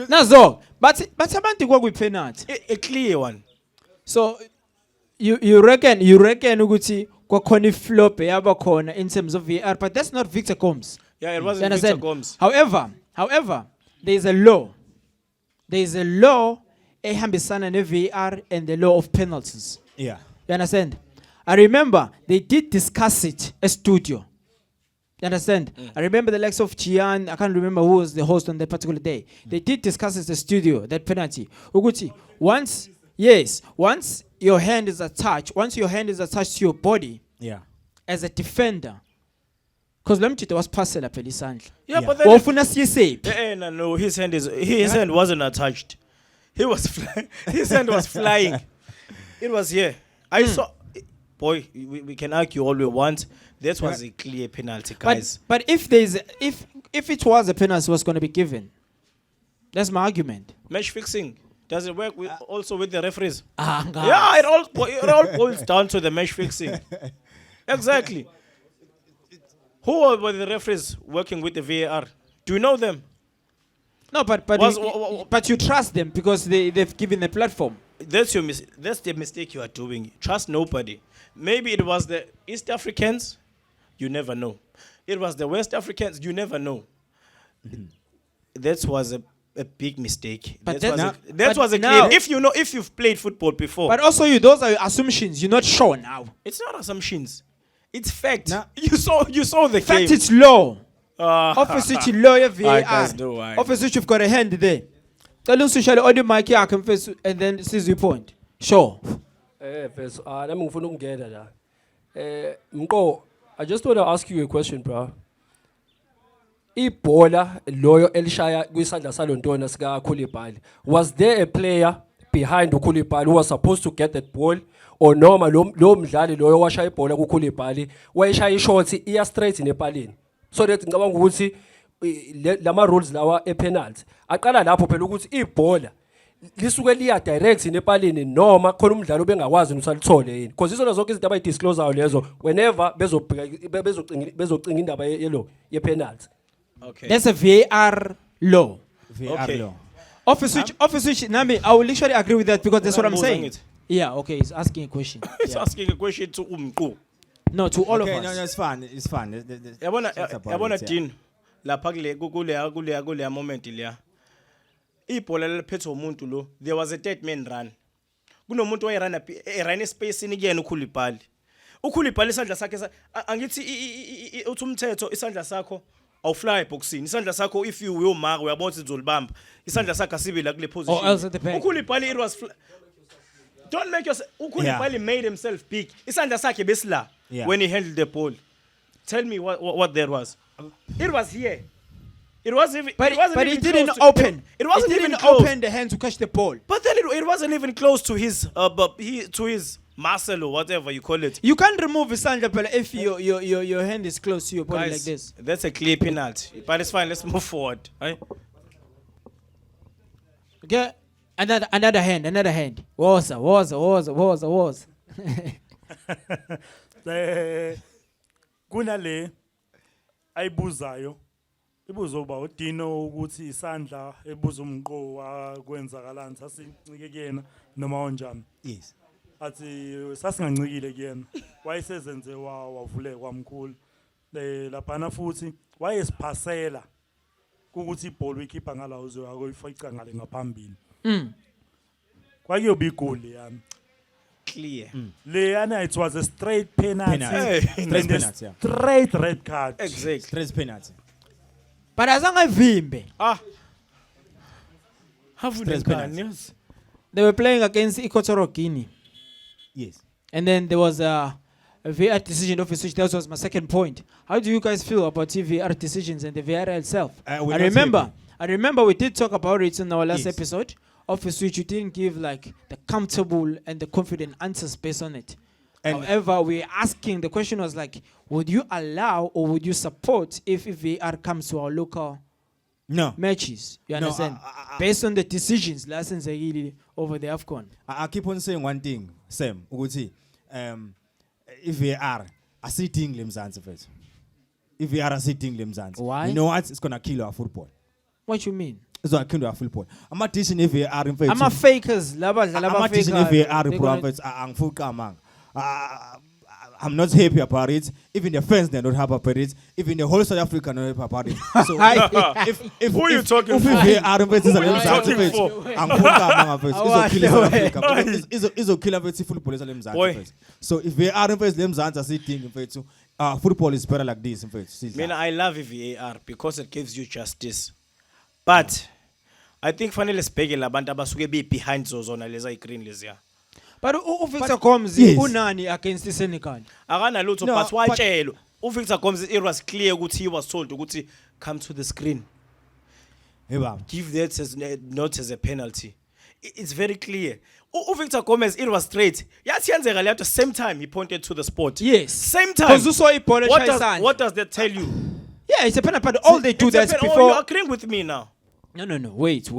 Nazo, but abantu kwakuyi-penalty. A clear one. So you reckon ukuthi kwakhona iflop yaba khona in terms of VAR, but that's not Victor Combs. Yeah, it You wasn't Victor understand? Gomes. However, there is a law. There is a law ehambisana ne-VAR and the law of penalties. Yeah. You understand? I remember they did discuss it at studio. You understand? I remember the likes of Chian, I can't remember who was the host on that particular day. They did discuss it at the studio, that penalty. Uguti, once your hand is attached to your body Yeah. as a defender, because Lemchita was passing up Pelisandla. Yeah, Yeah. but then Ofuna siyesephi. no, his hand wasn't attached. He was flying. His hand was flying. It was here. I saw. Boy, we can argue all we want. That was a clear penalty, guys. But if it was a penalty was going to be given, that's my argument. Match fixing, does it work also with the referees? God. Yeah, it all boils down to the match fixing. Exactly. Who were the referees working with the VAR? Do you know them? No, but you trust them because they've given a platform. That's the mistake you are doing. Trust nobody. Maybe it was the East Africans. You never know. It was the West Africans. You never know. That was a big mistake. But that was a now- claim. If you've played football before, But also, those are assumptions. You're not sure now. it's not assumptions. It's fact. Now- You saw the Fact, game. it's law. Ah. Office which lawyer VAR. guys, don't worry. Office which you've got a hand there. Tell us to share audio mic here, I confess, and then seize your point. Sure. Bes, nami ngifuna ukungena la. Mqo, I just want to ask you a question, bro. Ibhola loyo elishaya kwisandla salontona sika Koulibaly. Was there a player behind uKoulibaly who was supposed to get that ball, or noma lo mdlali loyo washaya ibhola kuKoulibaly wayeshaya ishot iya straight nepalini? So that ngicabanga ukuthi lama rules lawa epenalty aqala lapho phela ukuthi ibhola lisuke liya direct nepalini noma khona umdlalo bengakwazi usalithole yini, because izona zonke izinto abayidiscloseayo lezo whenever bezocinga indaba yelo yepenalty. Okay. That's a VAR law. VAR Okay. law. Office which, Nami, I will literally agree with that because that's what I'm Ngibuzwa saying. ngithi. Yeah, okay, he's asking a question. It's Yeah. asking a question to Umqu. No, to all Okay, of no, us. it's fine. It's fine. Yabona Dean lapha kule moment leya. Ibhola lephethe umuntu lo. There was a dead man run. Kunomuntu wayerana erana space ni kuyena uKoulibaly. uKoulibaly isandla sakhe angithi uthi umthetho isandla sakho awufly boxing. Isandla sakho if you uyomaka uyabona ukuthi izolibamba. Isandla sakhe asibe la kule position. Or else at the back. uKoulibaly it was don't make yourself. Koulibaly made himself big. Isandla sakhe besila Yeah. when he handled the ball. Tell me what that was. It was here. It wasn't even. But it wasn't it even didn't close to- open. It wasn't It even didn't close. open the hand to catch the ball. But then it wasn't even close to his to his muscle or whatever you call it. You can't remove Sandra Pella if your hand is close to your body like Guys, this. that's a clear penalty. But it's fine. Let's move forward. Right? Okay? Another hand. Was. Kunale ayibuzayo ibuzo ba uDino ukuthi isandla ebuza umqo wakwenzakalani sasincike kuyena noma onjani. Yes. Athi sasingancikile kuyena wayesezenze wavuleka kwamkhulu laphana futhi wayesiphasela ukuthi ibhola uyikhipha ngala uzoyakoyifica ngale ngaphambili. Kwakuyoba igoli yami. Clear. Leyana it was a straight penalty. Penalty. Straight And a penalty, yeah. straight red card. Exactly. Straight penalty. But azange vimbe. Straight penalty. Yes. They were playing against Equatorial Guinea. Yes. And then there was a VAR decision office, which that was my second point. How do you guys feel about VAR decisions and the VAR itself? We're I not remember we did talk about it in our last Yes. episode, office which you didn't give like the comfortable and the confident answers based on it. And- However, we're asking, the question was like, would you allow or would you support if VAR comes to our local No. matches. You No, understand? Based on the decisions lessons over the AFCON. I keep on saying one thing, Sam, ukuthi if VAR asitting lemzansi mfethu. If VAR asitting lemzansi. Why? You know what? It's gonna kill our football. What you mean? It's gonna kill our football. I'm not teaching VAR mfethu. I'm a fakers. Laba I'm not teaching VAR bro mfethu. Angfuka man. I'm not happy about it. Even the fans they're not happy about it. Even the whole South Africa not happy about it. So if Who are you talking if for? VAR mfethu is a talking lemzansi for? mfethu. Angfuka man mfethu. Kill South Africa. Izokilla mfethu football is a lemzansi Boy. mfethu. So if VAR mfethu lemzansi asitting mfethu. Football is better like this mfethu. Mina, I love VAR because it gives you justice. But I think fanele sibheke labantu abasuke be behind zona leza igreen leziya. But Victor Combs, yes. unani against the Senegal? Akana lutho No, but but- watshelo. uVictor Combs it was clear ukuthi he was told ukuthi come to the screen. Hey baba. Give that as not as a penalty. It's very clear. uVictor Gomez it was straight. Yathi yenzeka le at the same time he pointed to the spot. Yes. Same time. Because you saw a ball What does that tell you? Yeah, it's a penalty. But all they do It's a that's pen- before. Oh, you're agreeing with me now. No. Wait.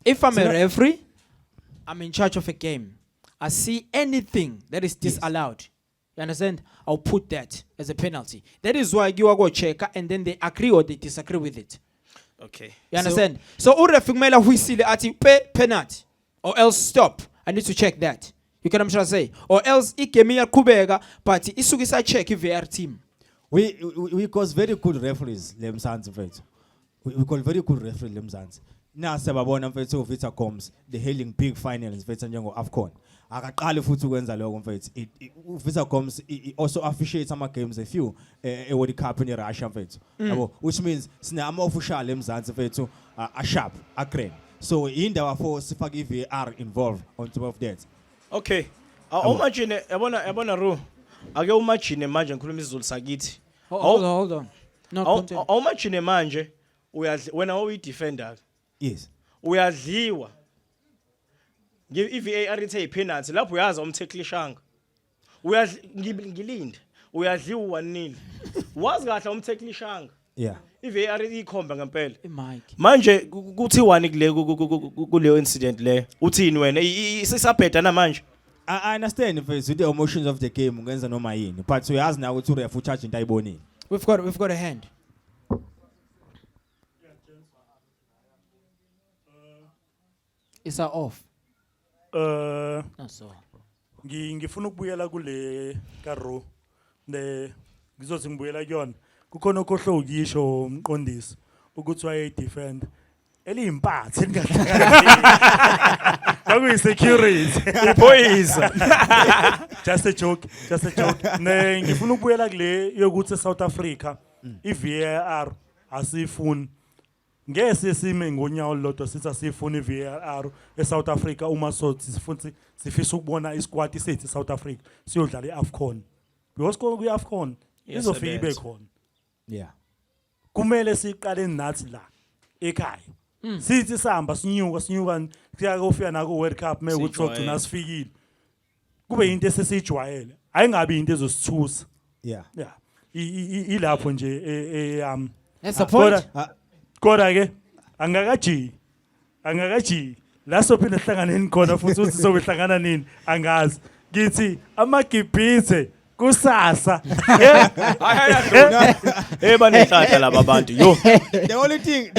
If I'm a referee, I'm in charge of a game. I see anything that is disallowed. You understand? I'll put that as a penalty. That is why you go check and then they agree or they disagree with it. Okay. You understand? So urefumela huisile ati penalty or else stop. I need to check that. You can trying to say. Or else igame yakubega but isukisa check VAR team. We cause very good referees lemzansi mfethu. We call very good referees lemzansi. Na sebabona mfethu uVictor Combs the hailing big finals mfethu njengo AFCON. Akaqala futhi ukwenza lokho mfethu. uVictor Combs also officiates ama games a few World Cup in Russia mfethu. Yabo, which means sina ama official lemzansi mfethu a sharp, a crane. So indawo for sifake VAR involved on top of that. Okay. Imagine yabona Ro. Ake umagine manje ngikhuluma isiZulu sakithi. Hold on. No, continue. Awumagine manje wena uyi-defender. Yes. Uyadliwa. I-VAR ithe ipenalty lapho uyazi umtecklishanga. Ngilinde. Uyadliwa 1-0. Wazi kahle umtecklishanga. Yeah. I-VAR ikhomba ngempela. Mike. Manje kuthiwani kuleyo incident le? Uthini wena? Isisabheda namanje? I understand if it's the emotions of the game ungenza noma yini but uyazi na ukuthi uref charge into ayibonile. We've got a hand. Is that off? So. Ngifuna ukubuyela kule karo ngizothi ngibuyela kuyona kukhona okhohlo ukisho umqondisi ukuthi waye defend eliyimpathe lingahlangani security Iphoyisa. just a joke ngifuna ukubuyela kule yokuthi South Africa iVAR asifuni ngeke sime ngonyawo lodwa sithi asifuni iVAR eSouth Africa uma sothi sifuthi sifisa ukubona isquad sethu South Africa siyodlala iAFCON because kuAFCON izofika ibe khona. Yeah. Kumele siqale nathi la ekhaya sithi sihamba sinyuka kuya kufika na ku World Cup mekuthi ogcina sifikile kube into esesijwayele ayingabi into ezosithusa. Yeah. Ilapho nje That's the point. Kodwa ke angakaji la sophinde hlanganeni khona futhi uthi sobehlangana nini angazi ngithi amagibhithe kusasa Banehlahla laba bantu yo. The only thing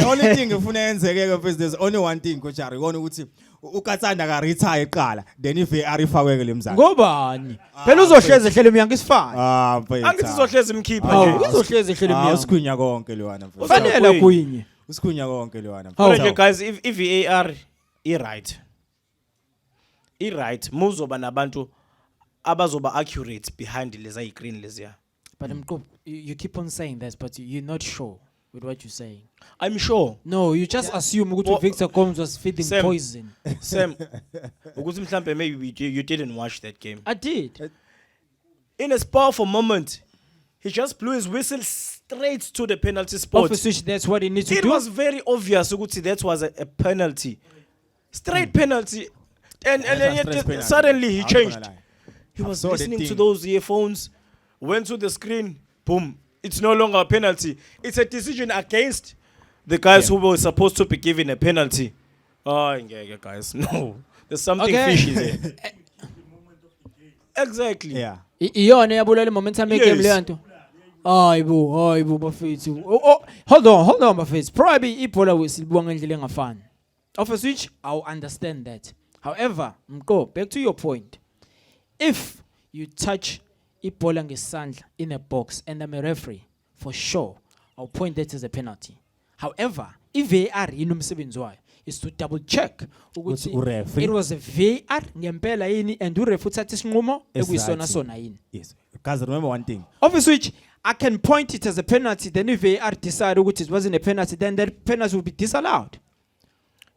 ngifuna yenzeke ke there's only one thing coach Ari wona ukuthi ukatsanda ka retire eqala then iVAR ifakwe lemzansi. Ngobani? Phela uzohleze ehlele umnyango isifana. Mfethu. Angithi sizohlezi imkhipha Hawu, nje. uzohleze ehlele umnyango. Usikhwinya konke lwana mfethu. Fanele kuyinye. Usikhwinya konke lwana Hawu. Manje guys if VAR i-right muzoba nabantu abazoba accurate behind leza igreen leziya. But you keep on saying that, but you're not sure with what you're saying. I'm sure. No, you just assume Well, ukuthi Victor Combs was feeding Sam. poison. Sam, ukuthi mhlambe maybe you didn't watch that game. I did. In a powerful moment, he just blew his whistle straight to the penalty spot. Obviously, that's what he needs to It do. was very obvious ukuthi that was a penalty. Straight penalty. And then yet suddenly he changed. He was saw the listening to thing. those earphones, went to the screen, boom. It's no longer a penalty. It's a decision against The guys who were supposed to be given a penalty. Oh, yeah, guys, no. There's something Okay. fishy there. Exactly. Yeah. Iyona yabulala momentum Yes. game leyo nto. Hayibo bafethu. Hold on bafethu. Probably ibhola wesilibuka ngendlela engafani. Of which I'll understand that. However, Mko, back to your point. If you touch ibhola ngesandla in a box and I'm a referee, for sure, I'll point that as a penalty. However, if VAR inomsebenzi wayo is to double check ukuthi Ukuthi ureferee- it was a VAR ngempela yini and ureferee uthatha isinqumo ekuyisona sona yini. Yes. Guys, remember one thing. Of which I can point it as a penalty, then if VAR decide ukuthi it wasn't a penalty, then that penalty will be disallowed.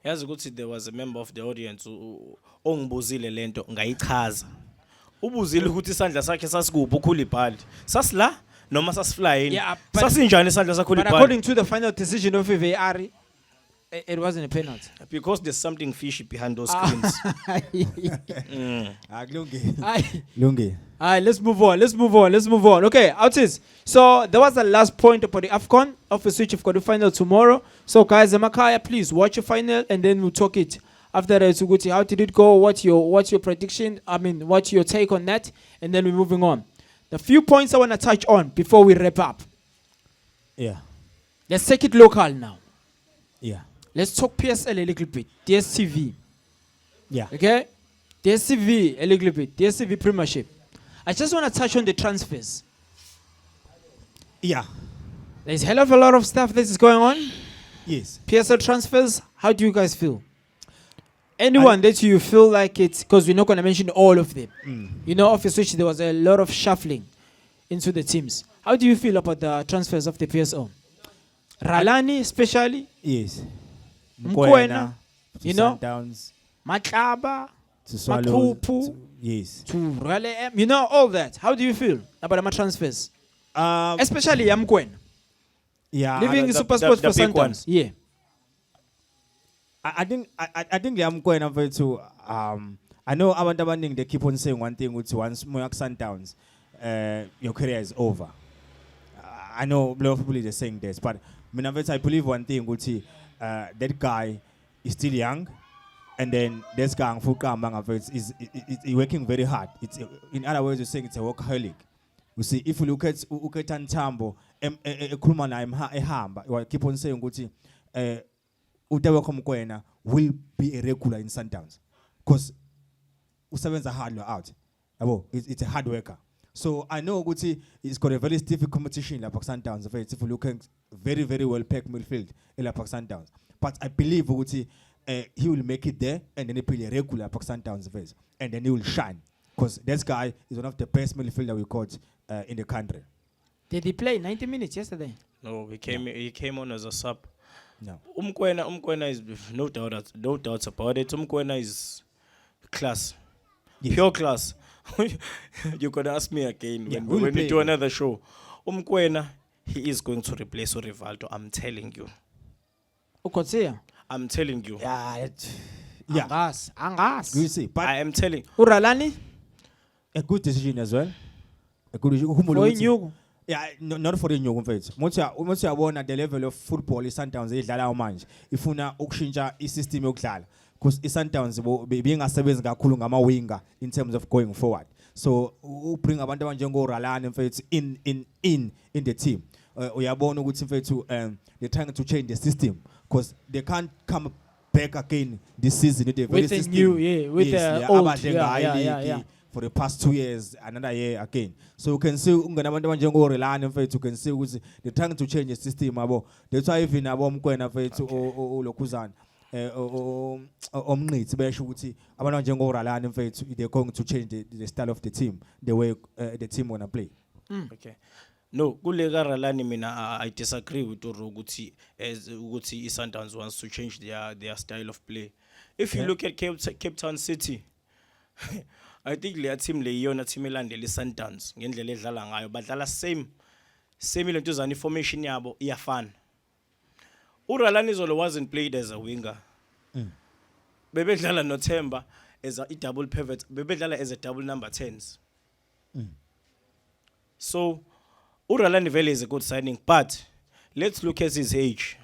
Yazi ukuthi there was a member of the audience ongibuzile lento ngayichaza. Ubuzile ukuthi isandla sakhe sasikuphi ukhulibhali. Sasila noma sasifly yini? Yeah, but- Sasinjani isandla But sakhulibhali? according to the final decision of VAR, it wasn't a penalty. Because there's something fishy behind those screens. Lungi. Aye. Lungi. Alright, let's move on. Okay, Autis. So that was the last point about the AFCON. Of which you've got the final tomorrow. So guys, Emakaya, please watch your final and then we'll talk it after that. Suguti, how did it go? What's your prediction? I mean, what's your take on that? And then we're moving on. The few points I want to touch on before we wrap up. Yeah. Let's take it local now. Yeah. Let's talk PSL a little bit. DSTV. Yeah. Okay? DSTV a little bit. DSTV Premiership. I just want to touch on the transfers. Yeah. There's a hell of a lot of stuff that is going on. Yes. PSL transfers, how do you guys feel? Anyone that you feel like it's, because we're not going to mention all of them. You know, obviously there was a lot of shuffling into the teams. How do you feel about the transfers of the PSL? Ralani especially, Yes. Mkwena, to you know? Sundowns, Matlaba, to Swallows. Makupu, Yes. to Rale M, you know, all that. How do you feel about the transfers? Especially Yamkwen, Yeah. leaving the- Super the- Sports the for big Sundowns. ones. Yeah. I think I'm going over to I know abantu abaningi they keep on saying one thing which once Moyak Sundowns your career is over. I know a lot of people are saying this, but I believe one thing which that guy is still young, and then this guy is working very hard. It's in other words, you're saying it's a workaholic. You see, if you look at Ntambo, I keep on saying ukuthi Utawa Komkwena will be a regular in Sundowns because usebenza hard out. It's a hard worker. So I know Guti is got a very stiff competition in La Sundowns. If you look at very, very well packed midfield in La Sundowns. But I believe Guti he will make it there and then he play a regular Sundowns and then he will shine. Because this guy is one of the best midfielder we got in the country. Did he play 90 minutes yesterday? No, he came on as a sub. No. Umkwena is no doubts about it. Umkwena is class. Yes. Pure class. You could ask me again Yeah, when we'll we play do it. another show. Umkwena, he is going to replace Rivaldo. I'm telling you. Ukotsia. I'm telling you. Yeah. Angas. You see, but I am telling. Uralani? a good decision as well. A good decision. For Inyugu. Yeah, not for the new mfethu. Muthi yabona the level of football iSundowns edlala manje. Ifuna ukushintsha isystem yokudlala because iSundowns bengasebenzi kakhulu ngama winger in terms of going forward. So bring abantu abanjengo Ralani mfethu in the team. Uyabona ukuthi mfethu they're trying to change the system because they can't come back again this season with a very With a system. new, yeah, with the old, yeah. For the past 2 years, another year again. So you can see ungenabantu abanjengo Relani mfethu, you can see ukuthi they're trying to change the system abo. That's why even abo Mkwena mfethu lokhuzana omnqithi besho ukuthi abantu abanjengo Relani mfethu they're going to change the style of the team, the way the team wanna play. Okay. No, kulega Ralani mina I disagree with Uru ukuthi iSundowns wants to change their style of play. If you look at Cape Town City, I think leya team leyona team elandela iSundowns ngendlela edlala ngayo badlala same ilentuzana formation yabo iyafana. Uralani Zolo wasn't played as a winger. Bebedlala noThemba as a double pivot, bebedlala as a double number 10s. So Uralani Vele is a good signing, but let's look at his age.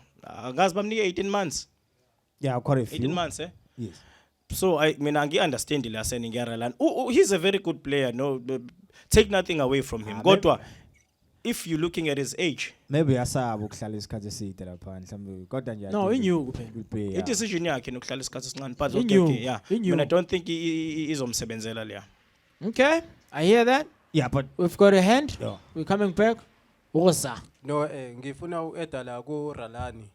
Guys, bamnike 18 months. Yeah, quite a few. 18 months, eh? Yes. So I mean, I understand the lesson in Garalan. Oh, he's a very good player. No, take nothing away from him. Godwa, if you're looking at his age, Maybe asaba ukuhlala isikhathi eside lapha mhlawumbe kodwa nje No, I think inyuku will kuphela. play, yeah. i-decision yakhe nokuhlala isikhathi esincane. But Inyuku, okay, yeah. inyuku. But I don't think izomsebenzela leya. Okay, I hear that. Yeah, but We've got a hand. Yeah. We're coming back. Rosa. No, ngifuna ueda la ku Ralani.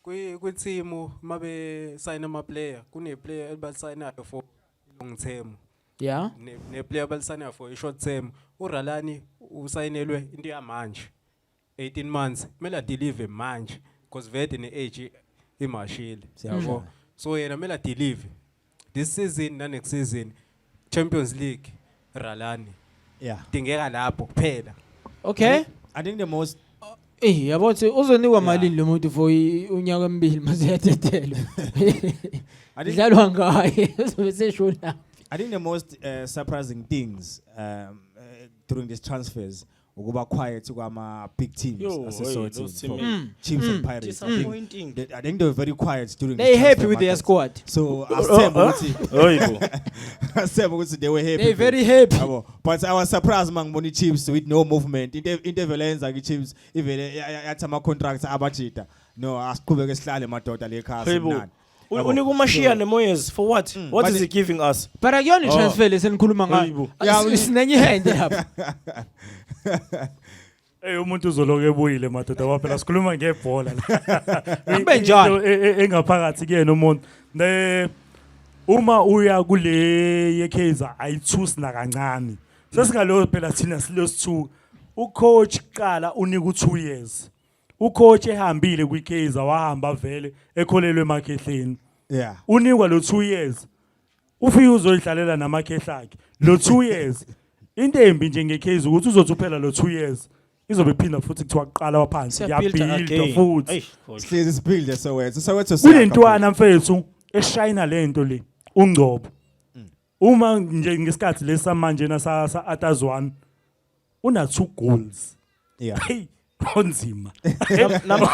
Kwi team mabe sign ama player, kune player elibasignayo for long term. Yeah. Ne player balisignayo for a short term. uRalani usignelwe into yamanje. 18 months. Mela deliver manje because vete ne age imashile. Siyabo. So yena mela deliver. This season na next season Champions League Ralani. yeah. Dingeka lapho kuphela. Okay. I think the most Yabo thi uzonikwa malini lo muntu for unyaka emibili mase yathethelwa. Idlalwa ngaye uzobe seshona. I think the most surprising things during these transfers ukuba quiet kwama big teams Yo, as a hey, sort those of teams. Chiefs and Pirates. Disappointing. I think they were very quiet during They this happy transfer with their market. squad. So they were happy. They very happy. Yabo. But I was surprised mangibona Chiefs with no movement. Interview lenza Chiefs even yathi ama contracts abajita. No, asiqhubeke sihlale madoda le ekhaya simnandi. Unika uMashia neMoyes for what? What but is he giving us? But akuyona transfer lesenikhuluma ngayo. Sinenye hand lapha. Umuntu uzoloke ebuyile madoda waphela sikhuluma ngebhola la. Kube njalo. Engaphakathi kuyena umuntu. Uma uya kule yeKaizer ayithusi na kancane. Sesingalo phela thina silosithu. Ucoach qala unika u2 years. Ucoach ehambile kwiKaizer wahamba vele ekholelwe emakhehleni. Yeah. Unikwa lo 2 years. Ufike uzoyidlalela namakhehla akhe. Lo 2 years. Into embi nje ngeKaizer ukuthi uzothi uphela lo 2 years. Izobe iphinda futhi kuthiwa qala waphansi yabuilda futhi. Sihlezi sibuilde Soweto. Kunentwana mfethu eshayina lento le ungcobo. Uma nje ngesikhathi lesamanje nasa atazwana una 2 goals. Yeah. Hey, onzima.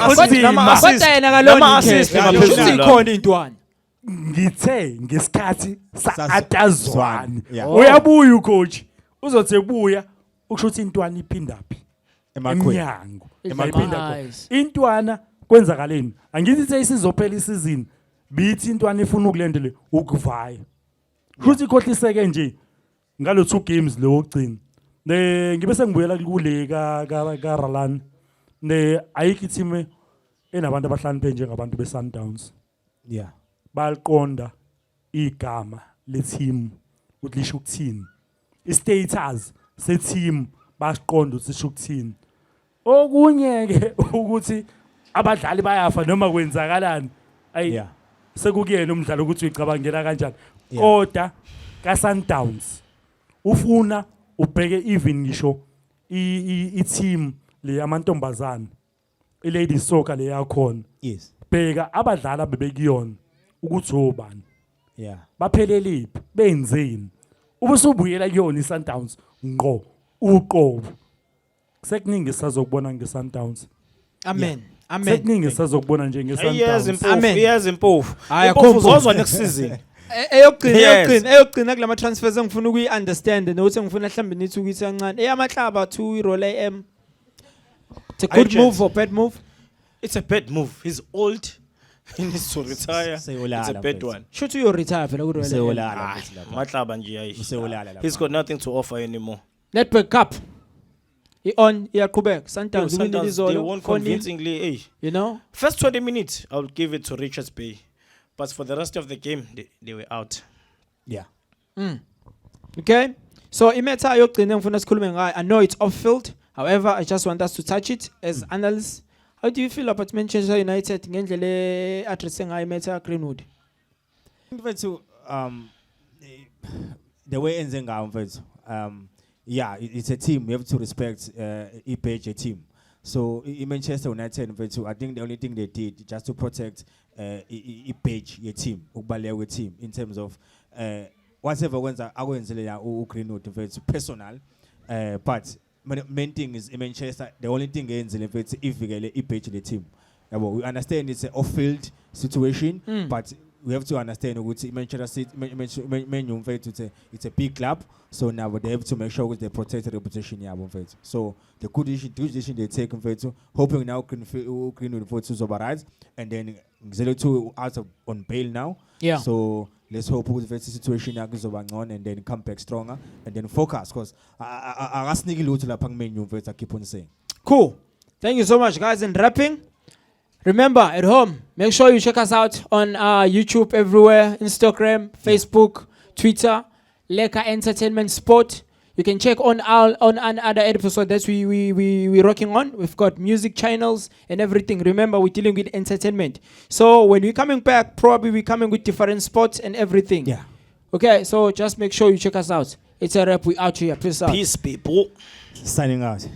Kodwa yena kalona assist ngaphezulu ikhona intwana. Ngithe ngesikhathi sa-atazwane Yeah. uyabuya ucoach uzothi ebuya ukusho ukuthi intwana iphindaphi emnyango Nice. intwana kwenzakaleni angithi isizophela isizini bithi intwana ifuna ukulendele ukuvaya futhi ikhohliseke nje ngalo 2 games lo ogcina ngibe sengibuyela kule ka Ralan ayikho team enabantu abahlanu njengabantu beSundowns. Yeah. Baliqonda igama le team ukuthi lisho ukuthini. I-status se team basiqonda ukuthi lisho ukuthini. Okunye ke ukuthi abadlali bayafa noma kwenzakalani. Ayi sekukuyena umdlalo ukuthi uyicabangela kanjani. Kodwa ka Sundowns ufuna ubheke even ngisho i-team le yamantombazana i-ladies soccer le yakhona. Yes. Bheka abadlali abebekuyona ukuthi obani. Yeah. Bapheleliphi benzeni. Ubusubuyela kuyona iSundowns ngqo uqobo. Sekuningi sizokubona ngeSundowns. Amen. Amen. Sekuningi sizokubona nje ngeSundowns. Iyazi impofu. Hayi Impofu uzozwa next season. Eyogcina kulama transfers engifuna ukuyi-understand nokuthi ngifuna mhlambe nithi ukuthi kancane eyamahlaba to i-roll AM. It's a good move or bad move? It's a bad move. He's old. He needs to retire. It's a bad one. Should you retire phela ku-roll AM? Usewolala Matlaba nje ayi. Usewolala lapha. He's got nothing to offer anymore. Network Cup. I-on iyaqhubeka. Sundowns Sundowns, winile they izolo. won convincingly. Hey. You know? First 20 minutes, I'll give it to Richards Bay. But for the rest of the game, they were out. Yeah. Okay. So imetha yokugcina ngifuna sikhulume ngayo. I know it's off field. However, I just want us to touch it as analysts. How do you feel about Manchester United ngendlela addressing ngayo imetha Greenwood? Mfethu the way enze ngayo mfethu yeah, it's a team. You have to respect a team. So Manchester United mfethu, I think the only thing they did just to protect page your team, ukubaleka team in terms of whatever kwenza akwenzele ya uGreenwood mfethu personal but main thing is in Manchester the only thing eyenzile mfethu ivikele page le team Yeah, but we understand it's an off-field situation, but we have to understand ukuthi Manchester City, Man United, it's a big club, so now they have to make sure they protect the reputation. Yeah, so the good decision they take, hoping now can with Zobarad, and then Zelo out on bail now. Yeah. So let's hope with the situation goes on and then come back stronger and then focus, because I sneaky little like Man United, I keep on saying. Cool. Thank you so much, guys. And wrapping. Remember, at home, make sure you check us out on YouTube everywhere, Instagram, Facebook, Twitter, Lekker Entertainment Sport. You can check on other episodes that we're rocking on. We've got music channels and everything. Remember, we're dealing with entertainment. So when we're coming back, probably we're coming with different spots and everything. Yeah. Okay, so just make sure you check us out. It's a wrap. We out here. Peace out. Peace, people. Signing out.